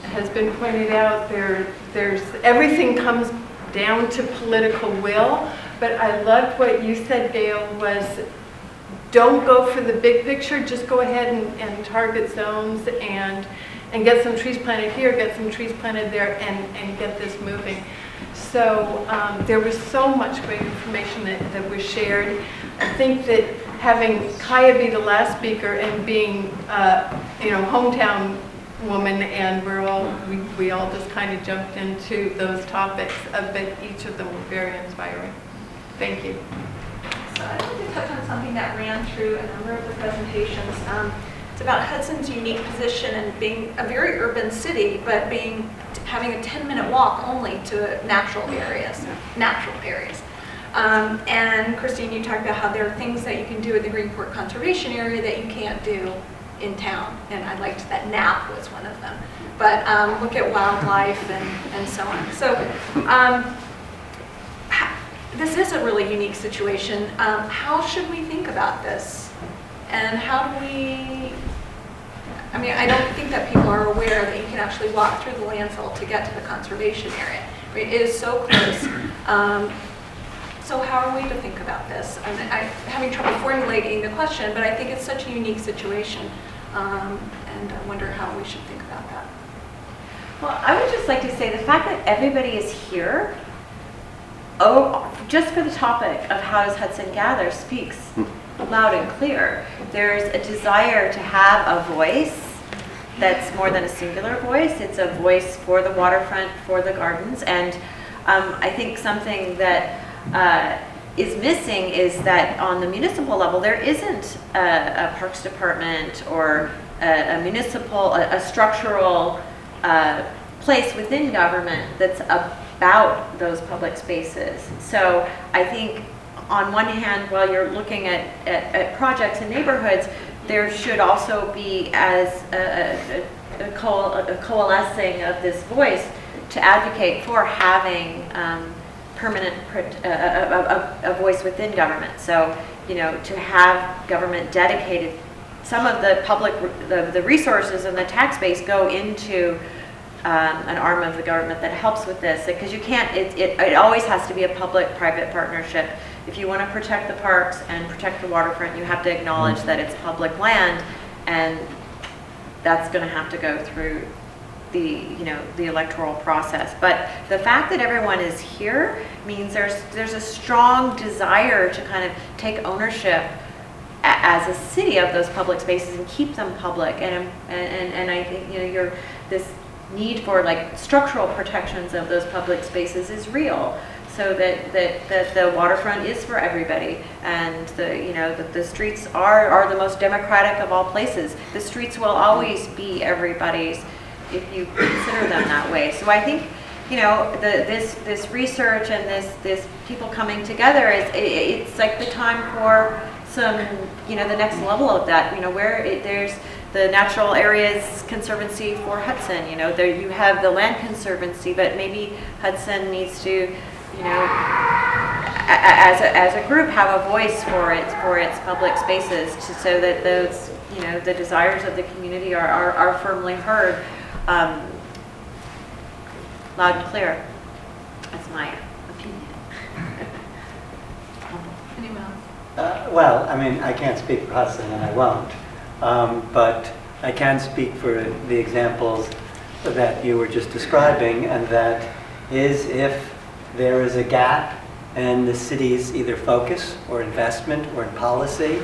has been pointed out, there's everything comes down to political will, but I loved what you said, Gail, was don't go for the big picture, just go ahead and target zones and get some trees planted here, get some trees planted there, and get this moving. So there was so much great information that was shared. I think that having Kaya be the last speaker and being, hometown woman, and we all just kind of jumped into those topics, but each of them were very inspiring. Thank you. So I'd like to touch on something that ran through a number of the presentations. It's about Hudson's unique position and being a very urban city, but having a 10-minute walk only to natural areas. And Christine, you talked about how there are things that you can do in the Greenport Conservation Area that you can't do in town, and I liked that nap was one of them. But look at wildlife and so on. So this is a really unique situation. How should we think about this? And how do we, I don't think that people are aware that you can actually walk through the landfill to get to the conservation area. It is so close. So how are we to think about this? I'm having trouble formulating the question, but I think it's such a unique situation. And I wonder how we should think about that. Well, I would just like to say the fact that everybody is here, just for the topic of how does Hudson gather speaks loud and clear. There's a desire to have a voice that's more than a singular voice. It's a voice for the waterfront, for the gardens, and I think something that is missing is that on the municipal level there isn't a Parks Department or a structural place within government that's about those public spaces. So I think on one hand, while you're looking at projects in neighborhoods, there should also be as a coalescing of this voice to advocate for having permanent a voice within government. So, to have government dedicated, some of the public, the resources and the tax base go into an arm of the government that helps with this, because you can't, it always has to be a public-private partnership. If you want to protect the parks and protect the waterfront, you have to acknowledge that it's public land, and that's going to have to go through the electoral process. But the fact that everyone is here means there's a strong desire to kind of take ownership as a city of those public spaces and keep them public. And I think this need for like structural protections of those public spaces is real, so that the waterfront is for everybody, and the streets are the most democratic of all places. The streets will always be everybody's if you consider them that way. So I think this research and this people coming together it's like the time for some the next level of that. There's the Natural Areas Conservancy for Hudson. There you have the Land Conservancy, but maybe Hudson needs to as a group have a voice for its public spaces, so that those the desires of the community are firmly heard, loud and clear. That's my opinion. Anyone else? Well, I can't speak for Hudson, and I won't. But I can speak for the examples that you were just describing, and that is if there is a gap in the city's either focus or investment or in policy,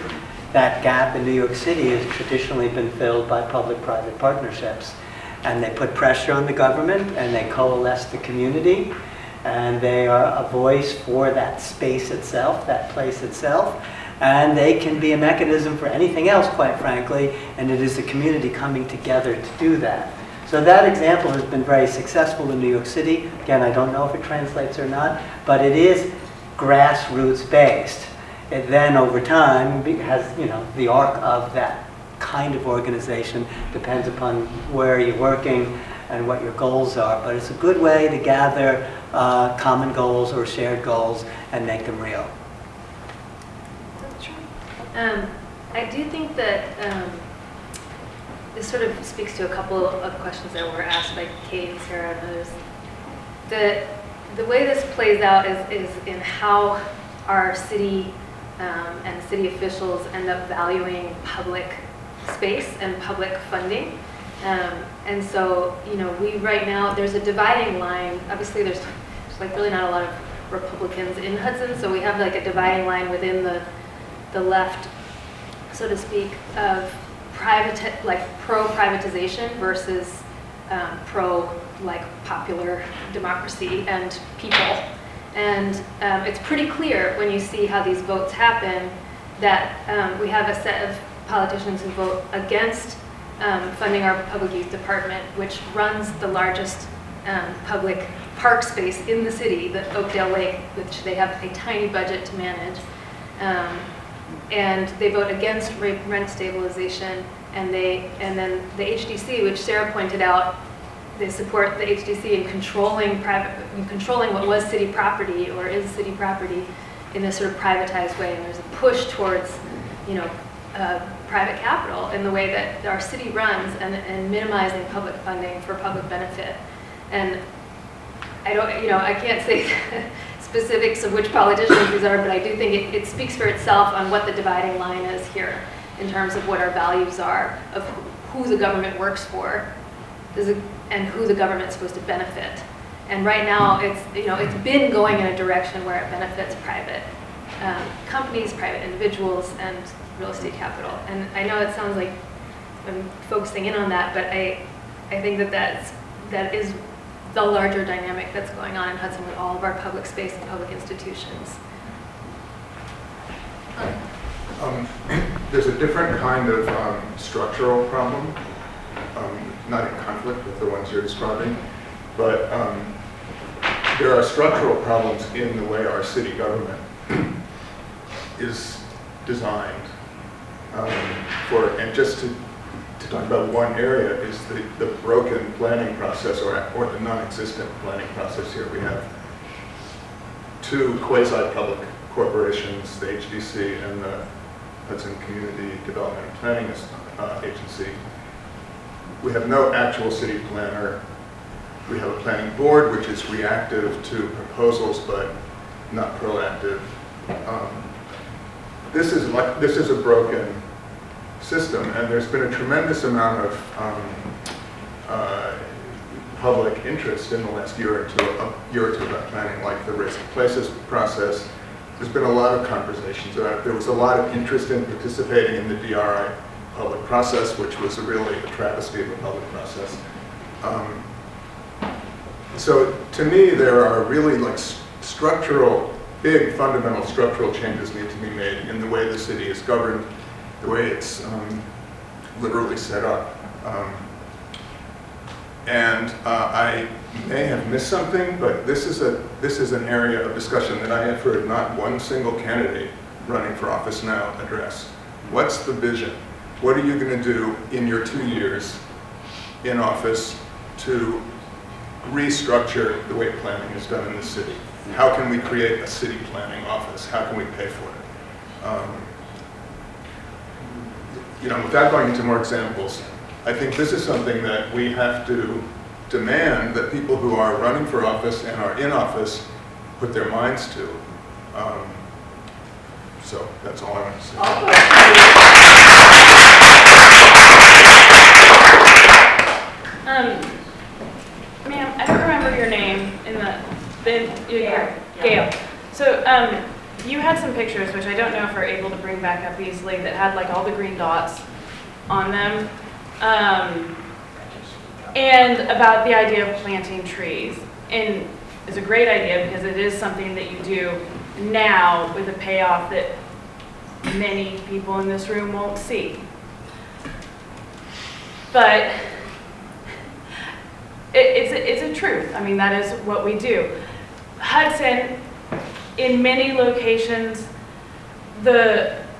that gap in New York City has traditionally been filled by public-private partnerships. And they put pressure on the government, and they coalesce the community, and they are a voice for that space itself, that place itself. And they can be a mechanism for anything else, quite frankly, and it is the community coming together to do that. So that example has been very successful in New York City. Again, I don't know if it translates or not, but it is grassroots based. It then, over time, has the arc of that kind of organization depends upon where you're working and what your goals are. But it's a good way to gather common goals or shared goals and make them real. I do think that this sort of speaks to a couple of questions that were asked by Kate and Sarah and others. The way this plays out is in how our city and city officials end up valuing public space and public funding. And so, you know, we right now, there's a dividing line. Obviously, there's like really not a lot of Republicans in Hudson, so we have like a dividing line within the left, so to speak, of pro-privatization versus popular democracy and people. And it's pretty clear when you see how these votes happen that we have a set of politicians who vote against funding our public youth department, which runs the largest public park space in the city, the Oakdale Lake, which they have a tiny budget to manage. And they vote against rent stabilization, and then the HDC, which Sarah pointed out, they support the HDC in controlling what was city property or is city property in this sort of privatized way. And there's a push towards, you know, private capital in the way that our city runs, and minimizing public funding for public benefit. And I can't say specifics of which politicians these are, but I do think it speaks for itself on what the dividing line is here in terms of what our values are, of who the government works for, and who the government's supposed to benefit. And right now, it's been going in a direction where it benefits private companies, private individuals, and real estate capital. And I know it sounds like I'm focusing in on that, but I think that is the larger dynamic that's going on in Hudson with all of our public space and public institutions. There's a different kind of structural problem, not in conflict with the ones you're describing, but there are structural problems in the way our city government is designed. And just to talk about one area is the broken planning process or the non-existent planning process here. We have two quasi-public corporations, the HDC and the Hudson Community Development and Planning Agency. We have no actual city planner. We have a planning board which is reactive to proposals but not proactive. This is a broken system, and there's been a tremendous amount of public interest in the last year or two about planning, like the Race of Places process. There's been a lot of conversations about it. There was a lot of interest in participating in the DRI public process, which was really a travesty of a public process. So to me, there are really like big fundamental structural changes need to be made in the way the city is governed, the way it's literally set up. And I may have missed something, but this is an area of discussion that I have heard not one single candidate running for office now address. What's the vision? What are you going to do in your 2 years in office to restructure the way planning is done in the city? How can we create a city planning office? How can we pay for it? Without going into more examples, I think this is something that we have to demand that people who are running for office and are in office put their minds to. So that's all I want to say. Ma'am, I don't remember your name in Gail. So you had some pictures, which I don't know if we're able to bring back up easily, that had like all the green dots on them. And about the idea of planting trees. And it's a great idea because it is something that you do now with a payoff that many people in this room won't see. But it's a truth. I mean, that is what we do. Hudson, in many locations,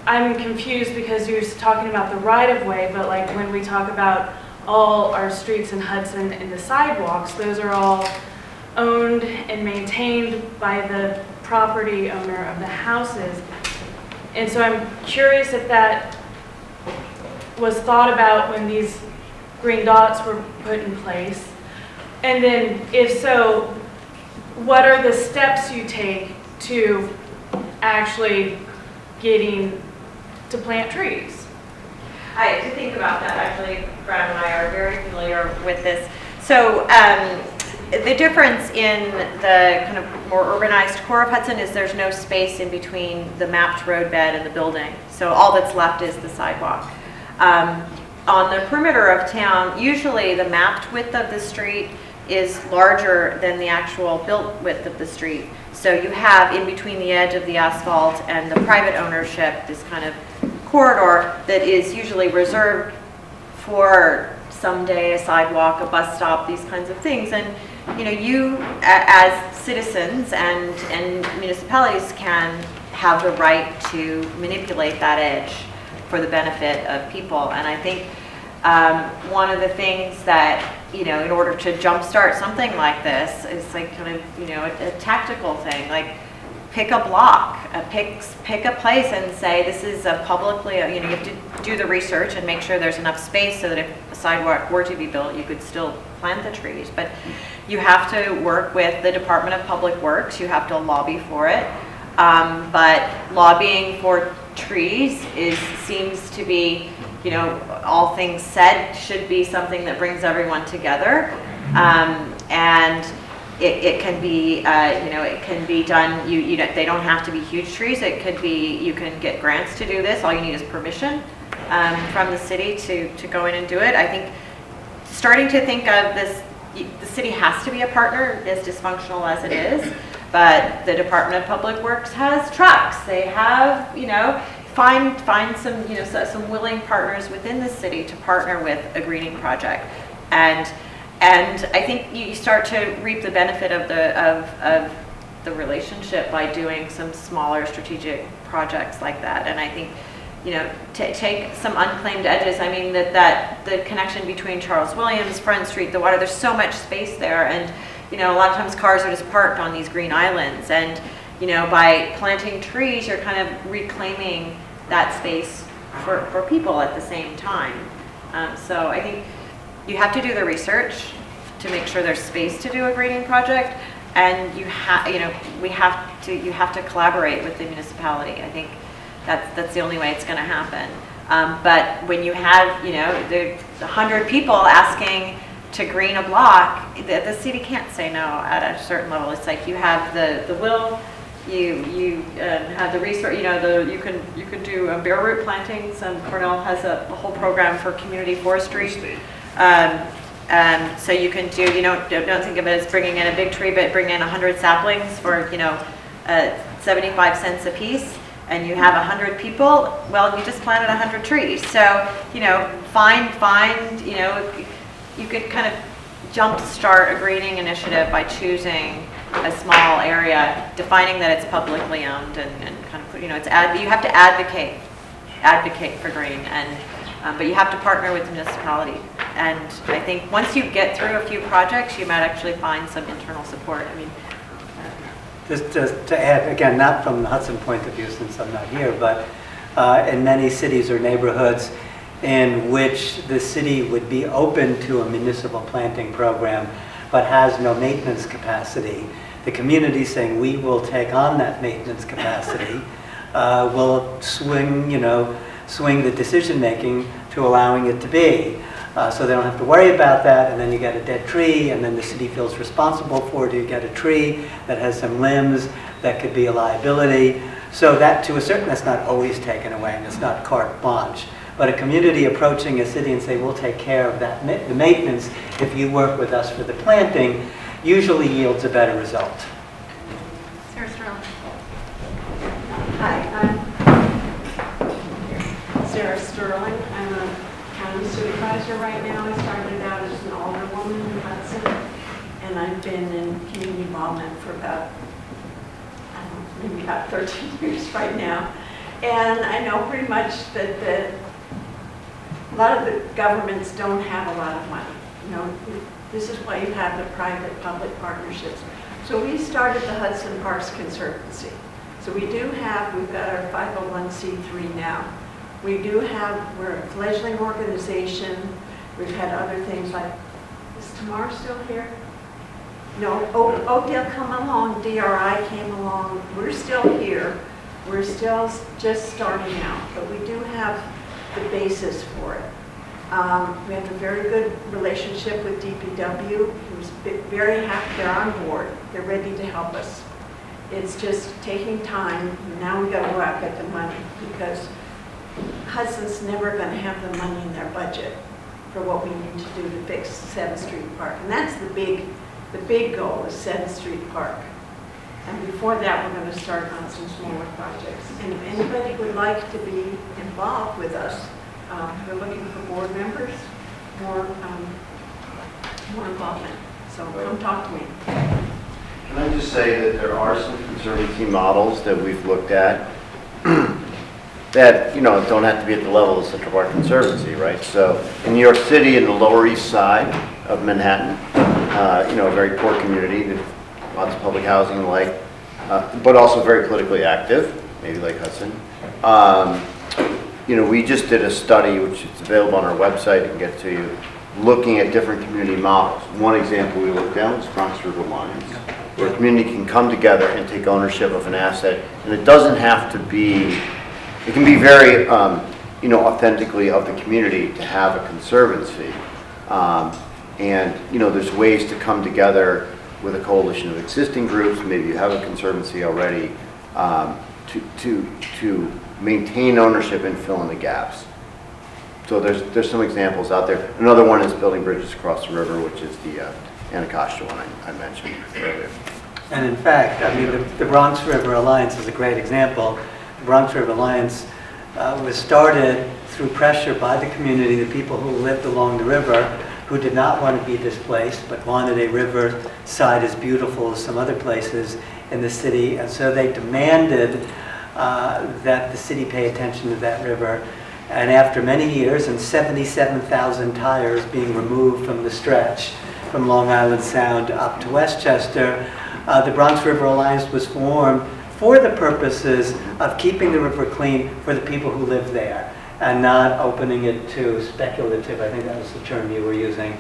I'm confused because you're talking about the right-of-way, but like when we talk about all our streets in Hudson and the sidewalks, those are all owned and maintained by the property owner of the houses. And so I'm curious if that was thought about when these green dots were put in place. And then if so, what are the steps you take to actually getting to plant trees. I to think about that, actually, Brad and I are very familiar with this. So the difference in the kind of more urbanized core of Hudson is there's no space in between the mapped roadbed and the building. So all that's left is the sidewalk. On the perimeter of town, usually the mapped width of the street is larger than the actual built width of the street. So you have in between the edge of the asphalt and the private ownership this kind of corridor that is usually reserved for someday a sidewalk, a bus stop, these kinds of things. And you know, you as citizens and municipalities can have the right to manipulate that edge for the benefit of people. And I think one of the things that, you know, in order to jumpstart something like this is like kind of, you know, a tactical thing, like pick a block, pick a place and say this is a publicly, you know, you have to do the research and make sure there's enough space so that if a sidewalk were to be built, you could still plant the trees. But you have to work with the Department of Public Works, you have to lobby for it. But lobbying for trees seems to be, you know, all things said, should be something that brings everyone together. And it can be, you know, it can be done, you know, they don't have to be huge trees. It could be, you can get grants to do this. All you need is permission from the city to go in and do it. I think starting to think of this, the city has to be a partner, as dysfunctional as it is, but the Department of Public Works has trucks. They have, you know, find some, you know, some willing partners within the city to partner with a greening project. And I think you start to reap the benefit of the relationship by doing some smaller strategic projects like that. And I think, you know, take some unclaimed edges. I mean, that the connection between Charles Williams, Front Street, the water, there's so much space there. And, you know, a lot of times cars are just parked on these green islands. And, you know, by planting trees, you're kind of reclaiming that space for people at the same time. So I think you have to do the research to make sure there's space to do a greening project, and you know, you have to collaborate with the municipality. I think that's the only way it's going to happen. But when you have, you know, there's 100 people asking to green a block, the city can't say no at a certain level. It's like you have the will. You have the resource, you know, you can do bare root plantings. Cornell has a whole program for community forestry. So you can do, you know, don't think of it as bringing in a big tree, but bring in 100 saplings for, you know, 75 cents a piece, and you have 100 people. Well, you just planted 100 trees. So, you know, find, you know, you could kind of jumpstart a greening initiative by choosing a small area, defining that it's publicly owned, and kind of, you know, you have to advocate for green, and but you have to partner with the municipality. And I think once you get through a few projects, you might actually find some internal support. I mean, just to add, again, not from the Hudson point of view since I'm not here, but in many cities or neighborhoods in which the city would be open to a municipal planting program but has no maintenance capacity, the community saying we will take on that maintenance capacity will swing the decision making to allowing it to be. So they don't have to worry about that, and then you get a dead tree, and then the city feels responsible for it. You get a tree that has some limbs that could be a liability. So that, to a certain, that's not always taken away, and it's not carte blanche. But a community approaching a city and say, we'll take care of that, the maintenance, if you work with us for the planting, usually yields a better result. Sarah Sterling. Hi, I'm Sarah Sterling. I'm a county supervisor right now. I started out as an alderwoman in Hudson, and I've been in community involvement for about, maybe about 13 years right now. And I know pretty much that a lot of the governments don't have a lot of money. You know, this is why you have the private-public partnerships. So we started the Hudson Parks Conservancy. So we've got our 501c3 now. We're a fledgling organization. We've had other things like, is Tamar still here? No, Oakdale come along, DRI came along. We're still here. We're still just starting out, but we do have the basis for it. We have a very good relationship with DPW, who's very happy, they're on board, they're ready to help us. It's just taking time, now we gotta go out and get the money, because Hudson's never gonna have the money in their budget for what we need to do to fix 7th Street Park. And that's the big goal is 7th Street Park. And before that, we're gonna start on some smaller projects. And if anybody would like to be involved with us, we're looking for board members, more involvement. So come talk to me. Can I just say that there are some conservancy models that we've looked at that, don't have to be at the level of Central Park Conservancy, right? So in New York City, in the Lower East Side of Manhattan, a very poor community, lots of public housing and the like, but also very politically active, maybe like Hudson. We just did a study, which is available on our website, I can get to you, looking at different community models. One example we looked at was Bronx River Alliance, where a community can come together and take ownership of an asset, and it doesn't have to be, it can be very, authentically of the community to have a conservancy. There's ways to come together with a coalition of existing groups, maybe you have a conservancy already, to maintain ownership and fill in the gaps. So there's some examples out there. Another one is building bridges across the river, which is the Anacostia one I mentioned earlier. And in fact, the Bronx River Alliance is a great example. The Bronx River Alliance was started through pressure by the community, the people who lived along the river, who did not want to be displaced, but wanted a river side as beautiful as some other places in the city. And so they demanded that the city pay attention to that river. And after many years and 77,000 tires being removed from the stretch from Long Island Sound up to Westchester, the Bronx River Alliance was formed for the purposes of keeping the river clean for the people who live there and not opening it to speculative, I think that was the term you were using,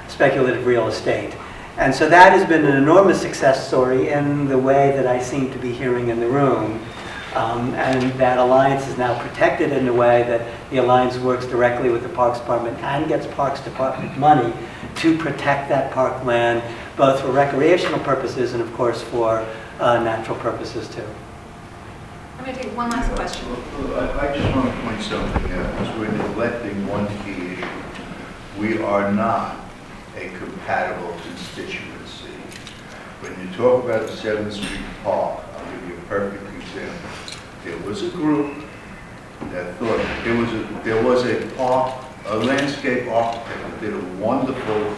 speculative real estate. And so that has been an enormous success story in the way that I seem to be hearing in the room. And that alliance is now protected in a way that the alliance works directly with the Parks Department and gets Parks Department money to protect that parkland, both for recreational purposes and of course for natural purposes too. I'm going to take one last question. I just want to point something out, because we're neglecting one key issue. We are not a compatible constituency. When you talk about the 7th Street Park, I'll give you a perfect example. There was a group that thought there was a landscape architect that did a wonderful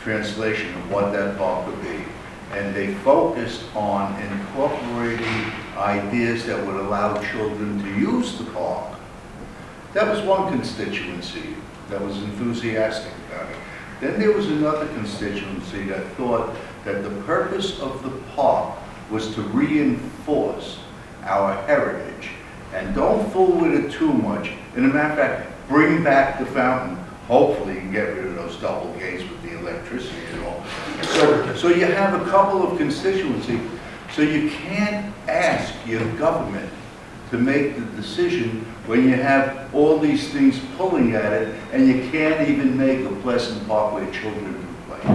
translation of what that park would be. And they focused on incorporating ideas that would allow children to use the park. That was one constituency that was enthusiastic about it. Then there was another constituency that thought that the purpose of the park was to reinforce our heritage. And don't fool with it too much. And as a matter of fact, bring back the fountain. Hopefully you can get rid of those double gates with the electricity and all. So you have a couple of constituencies. So you can't ask your government to make the decision when you have all these things pulling at it and you can't even make a pleasant park where children can play.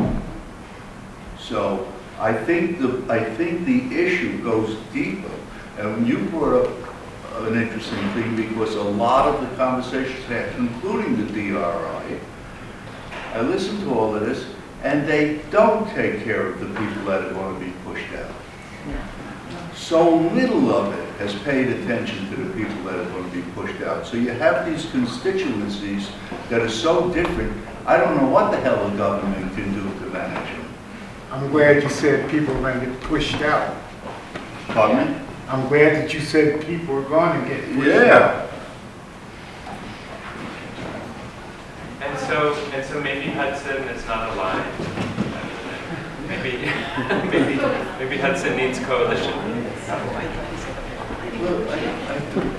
So I think the issue goes deeper. And you brought up an interesting thing, because a lot of the conversations had, including the DRI, I listened to all of this, and they don't take care of the people that are going to be pushed out. So little of it has paid attention to the people that are going to be pushed out. So you have these constituencies that are so different, I don't know what the hell the government can do to manage them. I'm glad you said people are going to get pushed out. Pardon me? I'm glad that you said people are going to get pushed out. Yeah. And so maybe Hudson is not aligned. Maybe Hudson needs coalition. Well,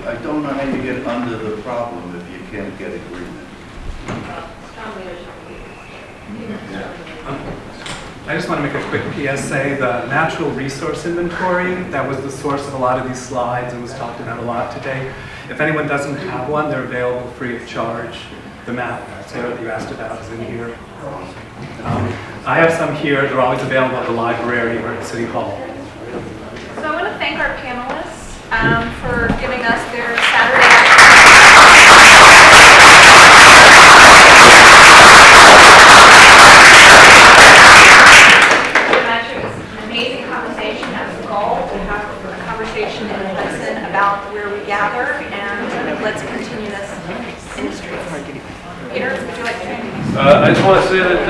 I don't know how you get under the problem if you can't get agreement. I just want to make a quick PSA. The natural resource inventory, that was the source of a lot of these slides and was talked about a lot today. If anyone doesn't have one, they're available free of charge. The map that you asked about is in here. I have some here. They're always available at the library or at City Hall. So I want to thank our panelists for giving us their Saturday amazing conversation. That was the goal, to have a conversation in Hudson about where we gather, and let's continue this in the streets. Peter, would you like to say anything? I just want to say that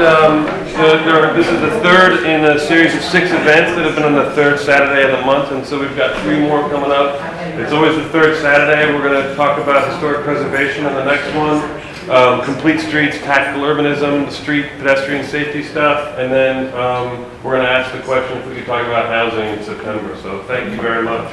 this is the third in a series of 6 events that have been on the third Saturday of the month, and so we've got 3 more coming up. It's always the third Saturday. We're going to talk about historic preservation in the next one, complete streets, tactical urbanism, the street pedestrian safety stuff, and then we're going to ask the question if we could talk about housing in September. So thank you very much.